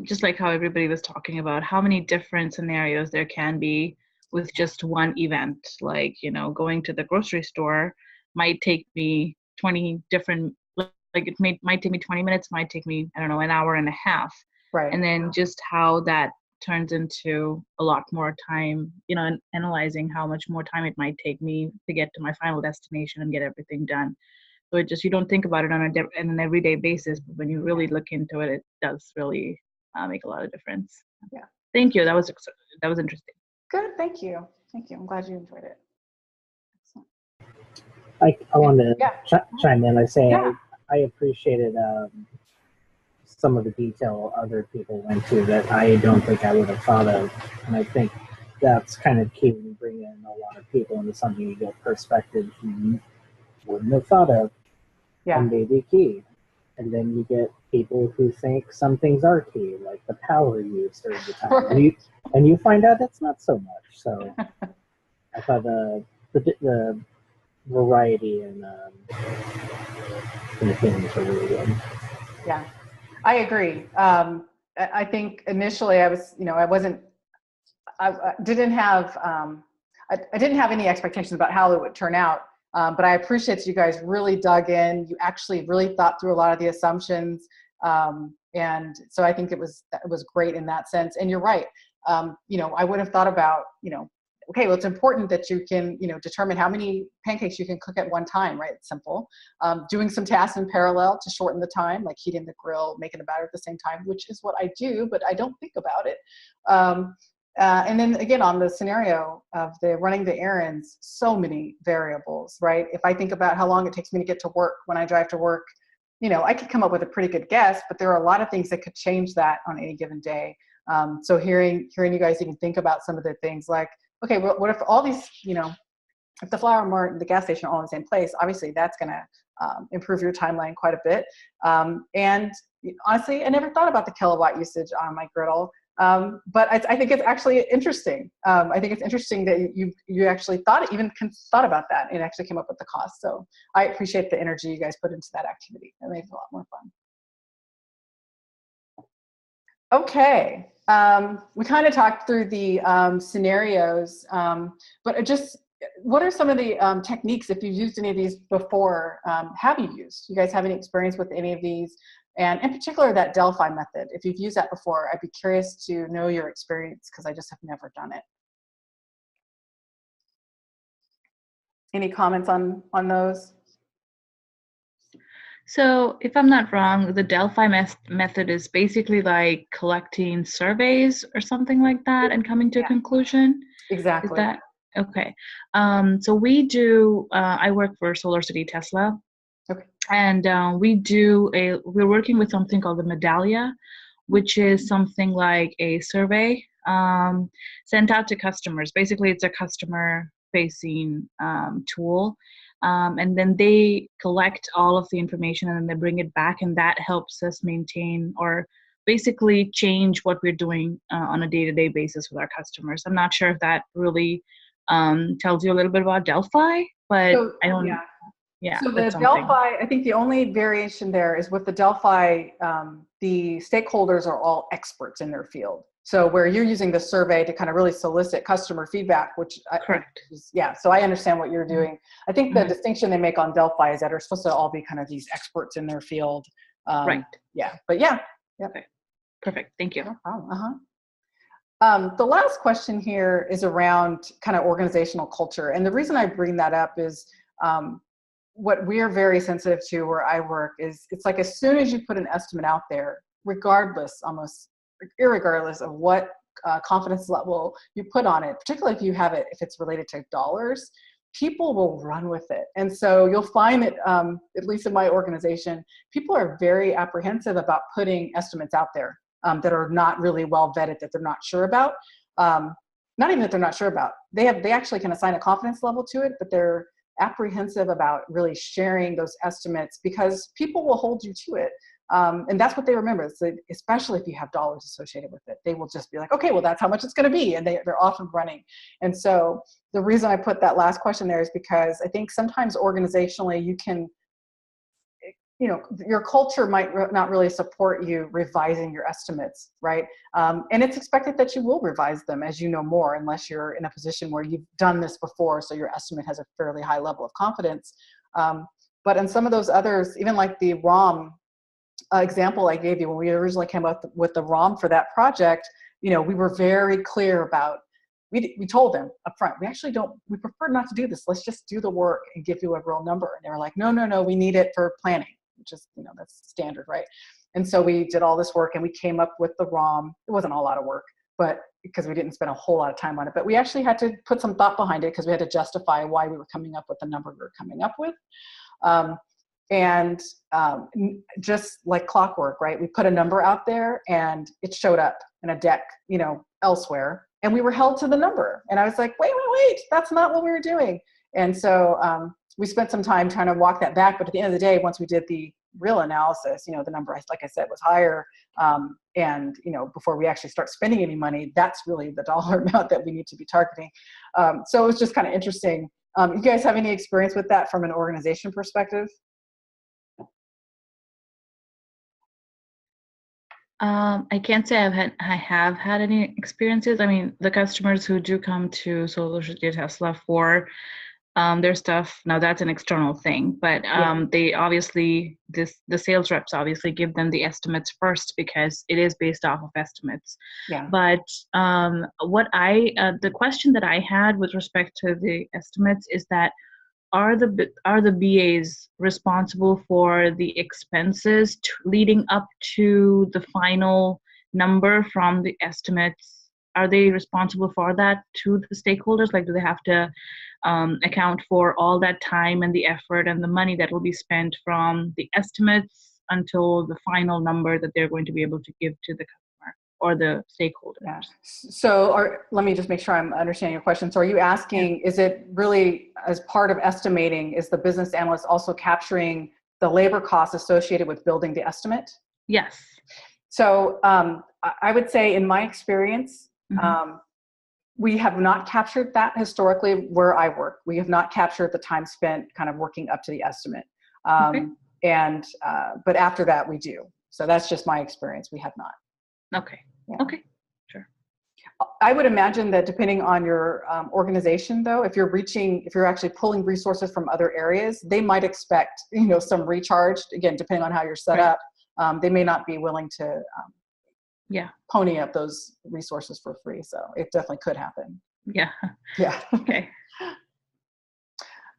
just like how everybody was talking about how many different scenarios there can be with just one event. Like, going to the grocery store might take me 20 different, like it might take me 20 minutes, might take me, I don't know, an hour and a half.
Right.
And then just how that turns into a lot more time, and analyzing how much more time it might take me to get to my final destination and get everything done. So you don't think about it on an everyday basis, but when you really look into it, it does really make a lot of difference.
Yeah.
Thank you. That was interesting.
Good. Thank you. Thank you. I'm glad you enjoyed it.
I wanted to chime in. I say
Yeah.
I appreciated some of the detail other people went to that I don't think I would have thought of, and I think that's kind of key when you bring in a lot of people into something. You get perspectives you wouldn't have thought of, and may be key. And then you get people who think some things are key, like the power used during the time, right. and you find out it's not so much. So I thought the variety and the opinions were really good.
Yeah, I agree. I think initially I was, I didn't have any expectations about how it would turn out. But I appreciate you guys really dug in. You actually really thought through a lot of the assumptions. And so I think it was great in that sense. And you're right. I would have thought about, okay, well, it's important that you can, determine how many pancakes you can cook at one time, right? It's simple. Doing some tasks in parallel to shorten the time, like heating the grill, making the batter at the same time, which is what I do, but I don't think about it. And then again, on the scenario of the running the errands, so many variables, right? If I think about how long it takes me to get to work when I drive to work, I could come up with a pretty good guess, but there are a lot of things that could change that on any given day. So hearing you guys even think about some of the things like, okay, well, what if all these, if the flour mart and the gas station are all in the same place, obviously that's going to improve your timeline quite a bit. And honestly, I never thought about the kilowatt usage on my griddle. But I think it's actually interesting. I think it's interesting that you actually thought about that and actually came up with the cost. So I appreciate the energy you guys put into that activity. It made it a lot more fun. Okay, we kind of talked through the scenarios, but just what are some of the techniques, if you've used any of these before, have you used? You guys have any experience with any of these? And in particular, that Delphi method. If you've used that before, I'd be curious to know your experience because I just have never done it. Any comments on those?
So if I'm not wrong, the Delphi method is basically like collecting surveys or something like that and coming to a conclusion.
Exactly.
Is that okay? So we do. I work for Solar City Tesla.
Okay.
And we're working with something called the Medallia, which is something like a survey sent out to customers. Basically, it's a customer-facing tool. And then they collect all of the information and then they bring it back, and that helps us maintain or basically change what we're doing on a day-to-day basis with our customers. I'm not sure if that really tells you a little bit about Delphi, but I don't. Yeah.
So the Delphi, I think the only variation there is with the Delphi, the stakeholders are all experts in their field. So where you're using the survey to kind of really solicit customer feedback, which
Correct.
yeah, so I understand what you're doing. I think the distinction they make on Delphi is that are supposed to all be kind of these experts in their field.
Right.
Yeah, but yeah.
Okay. Perfect. Thank you.
No problem. The last question here is around kind of organizational culture. And the reason I bring that up is what we're very sensitive to where I work is it's like as soon as you put an estimate out there, regardless, almost irregardless of what confidence level you put on it, particularly if you have it, if it's related to dollars, people will run with it. And so you'll find that, at least in my organization, people are very apprehensive about putting estimates out there that are not really well vetted, that they're not sure about. Not even that they're not sure about. They actually can assign a confidence level to it, but they're apprehensive about really sharing those estimates because people will hold you to it. And that's what they remember, especially if you have dollars associated with it. They will just be like, okay, well, that's how much it's going to be. And they're often running. And so the reason I put that last question there is because I think sometimes organizationally you can, your culture might not really support you revising your estimates, right? And it's expected that you will revise them as you know more, unless you're in a position where you've done this before, so your estimate has a fairly high level of confidence. But in some of those others, even like the ROM example I gave you, when we originally came up with the ROM for that project, we were very clear about, we told them up front, we prefer not to do this. Let's just do the work and give you a real number. And they were like, no, we need it for planning, which is, that's standard, right? And so we did all this work and we came up with the ROM. It wasn't a lot of work, but because we didn't spend a whole lot of time on it, but we actually had to put some thought behind it because we had to justify why we were coming up with the number we were coming up with. Just like clockwork, right? We put a number out there and it showed up in a deck, elsewhere, and we were held to the number. And I was like, wait, that's not what we were doing. And so we spent some time trying to walk that back. But at the end of the day, once we did the real analysis, the number, like I said, was higher. And before we actually start spending any money, that's really the dollar amount that we need to be targeting. So it was just kind of interesting. You guys have any experience with that from an organization perspective?
I can't say I have had any experiences. I mean, the customers who do come to Solutions Tesla for their stuff, now that's an external thing, but they obviously, the sales reps obviously give them the estimates first because it is based off of estimates.
Yeah.
But the question that I had with respect to the estimates is that are the BAs responsible for the expenses leading up to the final number from the estimates? Are they responsible for that to the stakeholders? Like, do they have to account for all that time and the effort and the money that will be spent from the estimates until the final number that they're going to be able to give to the customer or the stakeholders?
Yeah. So let me just make sure I'm understanding your question. So are you asking, is it really as part of estimating, is the business analyst also capturing the labor costs associated with building the estimate?
Yes.
So I would say in my experience, we have not captured that historically where I work. We have not captured the time spent kind of working up to the estimate. But after that we do. So that's just my experience. We have not.
Okay.
Yeah.
Okay. Sure.
I would imagine that depending on your organization, though, if you're actually pulling resources from other areas, they might expect, some recharge. Again, depending on how you're set up, they may not be willing to pony up those resources for free. So it definitely could happen.
Yeah.
Yeah.
Okay.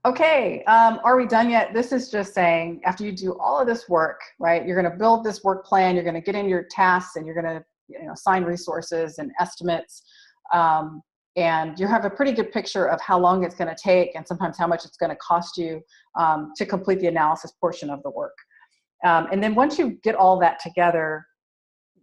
Okay. Are we done yet? This is just saying, after you do all of this work, right, you're going to build this work plan, you're going to get in your tasks, and you're going to assign resources and estimates. And you have a pretty good picture of how long it's going to take and sometimes how much it's going to cost you to complete the analysis portion of the work. And then once you get all that together,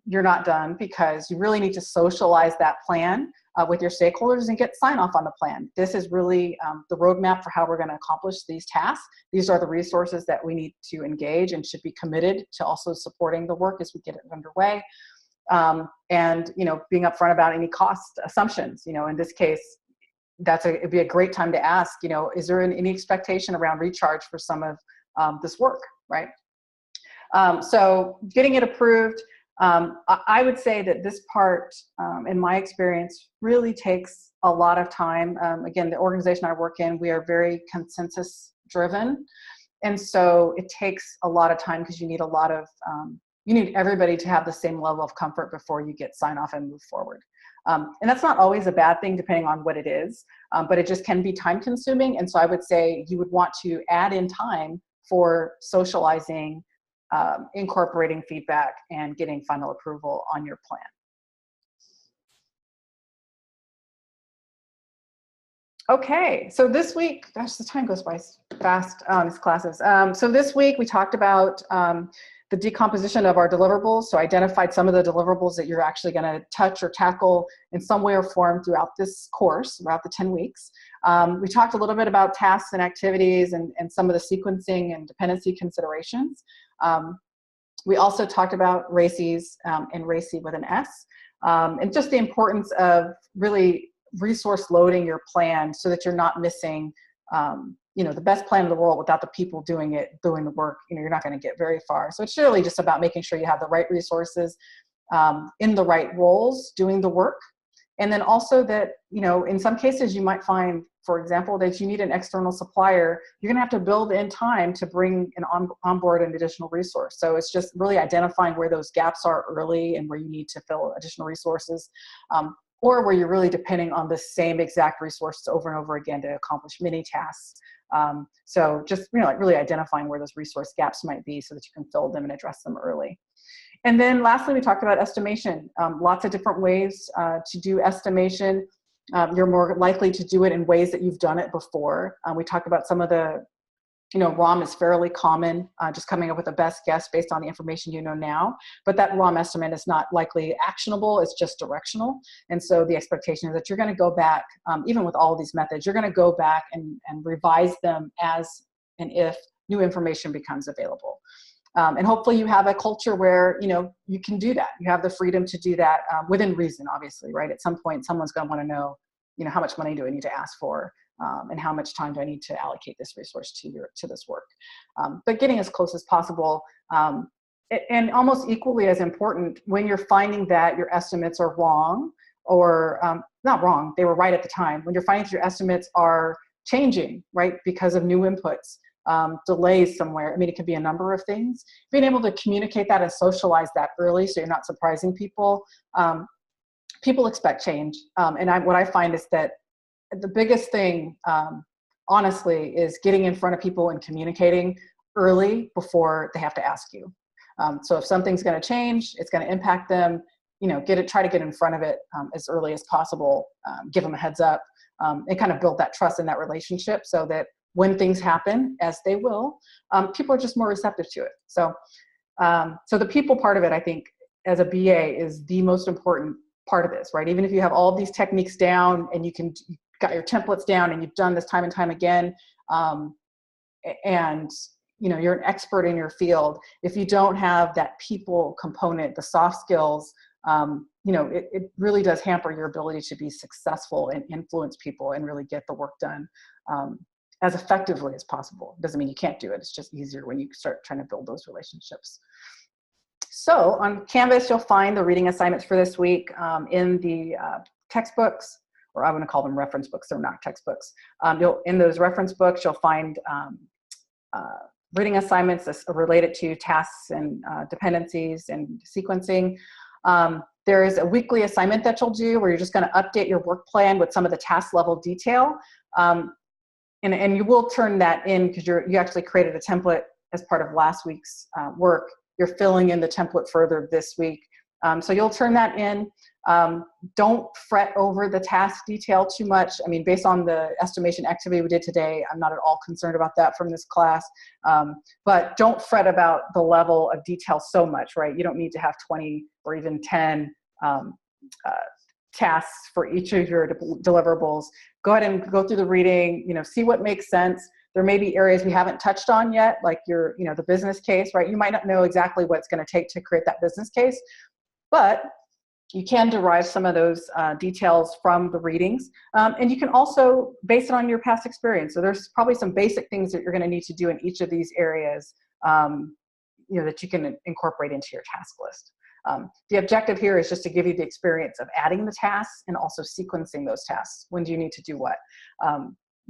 you're not done because you really need to socialize that plan with your stakeholders and get sign off on the plan. This is really the roadmap for how we're going to accomplish these tasks. These are the resources that we need to engage and should be committed to also supporting the work as we get it underway. And being upfront about any cost assumptions. In this case, it'd be a great time to ask, is there any expectation around recharge for some of this work, right? So getting it approved. I would say that this part, in my experience, really takes a lot of time. Again, the organization I work in, we are very consensus driven. And so it takes a lot of time because you need a lot of, you need everybody to have the same level of comfort before you get sign off and move forward. And that's not always a bad thing depending on what it is, but it just can be time consuming. And so I would say you would want to add in time for socializing, incorporating feedback, and getting final approval on your plan. Okay, so this week, gosh, the time goes by fast on these classes. So this week we talked about the decomposition of our deliverables. So identified some of the deliverables that you're actually going to touch or tackle in some way or form throughout this course, throughout the 10 weeks. We talked a little bit about tasks and activities and some of the sequencing and dependency considerations. We also talked about RACEs and RACE with an S, and just the importance of really resource loading your plan so that you're not missing, the best plan in the world without the people doing the work. You're not going to get very far. So it's really just about making sure you have the right resources in the right roles doing the work. And then also that, in some cases you might find, for example, that you need an external supplier. You're going to have to build in time to bring onboard an additional resource. So it's just really identifying where those gaps are early and where you need to fill additional resources, or where you're really depending on the same exact resources over and over again to accomplish many tasks. So just really identifying where those resource gaps might be so that you can fill them and address them early. And then lastly, we talked about estimation. Lots of different ways to do estimation. You're more likely to do it in ways that you've done it before. We talked about some of the, ROM is fairly common, just coming up with a best guess based on the information you know now. But that ROM estimate is not likely actionable, it's just directional. And so the expectation is that you're going to go back, even with all of these methods, you're going to go back and revise them as and if new information becomes available. And hopefully you have a culture where, you can do that. You have the freedom to do that within reason, obviously, right? At some point, someone's going to want to know, how much money do I need to ask for? And how much time do I need to allocate this resource to this work? But getting as close as possible, and almost equally as important, when you're finding that your estimates are wrong, or not wrong, they were right at the time. When you're finding that your estimates are changing, right, because of new inputs, delays somewhere. It could be a number of things. Being able to communicate that and socialize that early so you're not surprising people. People expect change. And what I find is that the biggest thing, honestly, is getting in front of people and communicating early before they have to ask you. So if something's going to change, it's going to impact them, try to get in front of it as early as possible, give them a heads up, and kind of build that trust in that relationship so that when things happen, as they will, people are just more receptive to it. So the people part of it, I think, as a BA is the most important part of this, right? Even if you have all of these techniques down and you've got your templates down and you've done this time and time again, and you're an expert in your field, if you don't have that people component, the soft skills, it really does hamper your ability to be successful and influence people and really get the work done as effectively as possible. Doesn't mean you can't do it. It's just easier when you start trying to build those relationships. So on Canvas, you'll find the reading assignments for this week in the textbooks, or I want to call them reference books. They're not textbooks. In those reference books, you'll find reading assignments that's related to tasks and dependencies and sequencing. There is a weekly assignment that you'll do where you're just going to update your work plan with some of the task level detail. And you will turn that in because you actually created a template as part of last week's work. You're filling in the template further this week. So you'll turn that in. Don't fret over the task detail too much. Based on the estimation activity we did today, I'm not at all concerned about that from this class. But don't fret about the level of detail so much, right? You don't need to have 20 or even 10 tasks for each of your deliverables. Go ahead and go through the reading, see what makes sense. There may be areas we haven't touched on yet, like the business case, right? You might not know exactly what it's going to take to create that business case, but you can derive some of those details from the readings. And you can also base it on your past experience. So there's probably some basic things that you're going to need to do in each of these areas, that you can incorporate into your task list. The objective here is just to give you the experience of adding the tasks and also sequencing those tasks. When do you need to do what?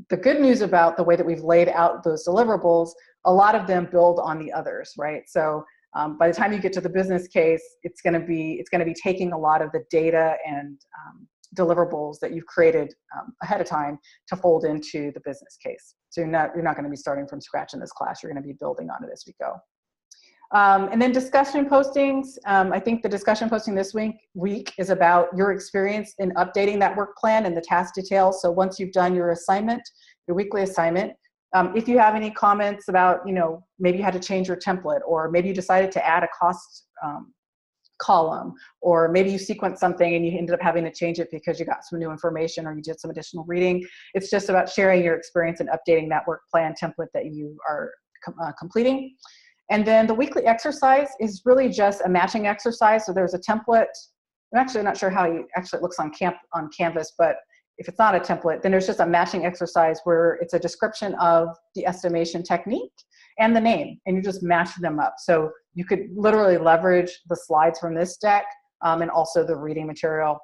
The good news about the way that we've laid out those deliverables, a lot of them build on the others, right? So by the time you get to the business case, it's going to be taking a lot of the data and deliverables that you've created ahead of time to fold into the business case. So you're not going to be starting from scratch in this class. You're going to be building on it as we go. And then discussion postings. I think the discussion posting this week is about your experience in updating that work plan and the task details. So once you've done your assignment, your weekly assignment, if you have any comments about, maybe you had to change your template, or maybe you decided to add a cost column, or maybe you sequenced something and you ended up having to change it because you got some new information or you did some additional reading. It's just about sharing your experience and updating that work plan template that you are completing. And then the weekly exercise is really just a matching exercise. So there's a template. I'm actually not sure how it looks on Canvas, but if it's not a template, then there's just a matching exercise where it's a description of the estimation technique and the name, and you just match them up. So you could literally leverage the slides from this deck and also the reading material.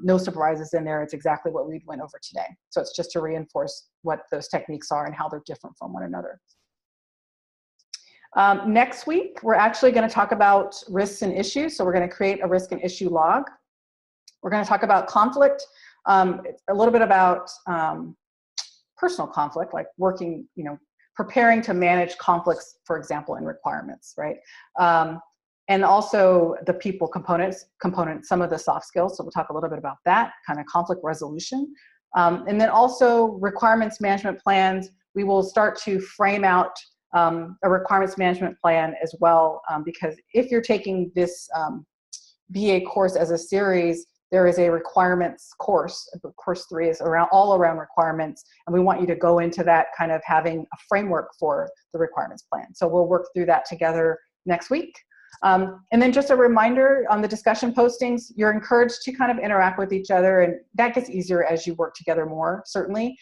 No surprises in there. It's exactly what we went over today. So it's just to reinforce what those techniques are and how they're different from one another. Next week, we're actually going to talk about risks and issues. So we're going to create a risk and issue log. We're going to talk about conflict, a little bit about personal conflict, like working, preparing to manage conflicts, for example, in requirements, right? And also the people component, some of the soft skills. So we'll talk a little bit about that, kind of conflict resolution. And then also requirements management plans. We will start to frame out a requirements management plan as well, because if you're taking this BA course as a series, there is a requirements course. Course 3 is all around requirements, and we want you to go into that kind of having a framework for the requirements plan. So we'll work through that together next week. And then just a reminder on the discussion postings, you're encouraged to kind of interact with each other, and that gets easier as you work together more, certainly.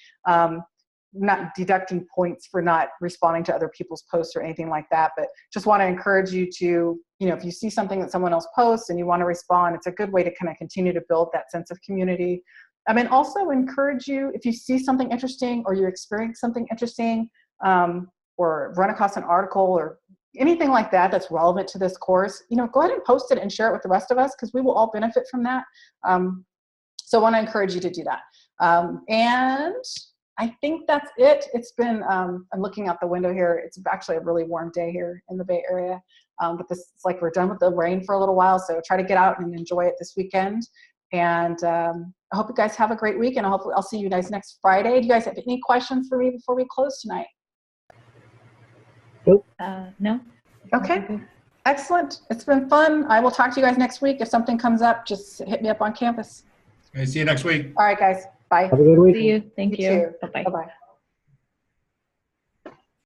Not deducting points for not responding to other people's posts or anything like that, but just want to encourage you to, if you see something that someone else posts and you want to respond, it's a good way to kind of continue to build that sense of community. I mean, also encourage you, if you see something interesting or you experience something interesting, or run across an article or anything like that that's relevant to this course, go ahead and post it and share it with the rest of us, because we will all benefit from that. So I want to encourage you to do that. And I think that's it. It's been, I'm looking out the window here. It's actually a really warm day here in the Bay Area. But it's like we're done with the rain for a little while, so try to get out and enjoy it this weekend. And I hope you guys have a great week, and I'll see you guys next Friday. Do you guys have any questions for me before we close tonight?
Nope.
No.
Okay. Excellent. It's been fun. I will talk to you guys next week. If something comes up, just hit me up on campus.
Okay, see you next week.
All right, guys. Bye.
Have a good week.
See you. Thank you.
You too.
Bye-bye.
Bye-bye.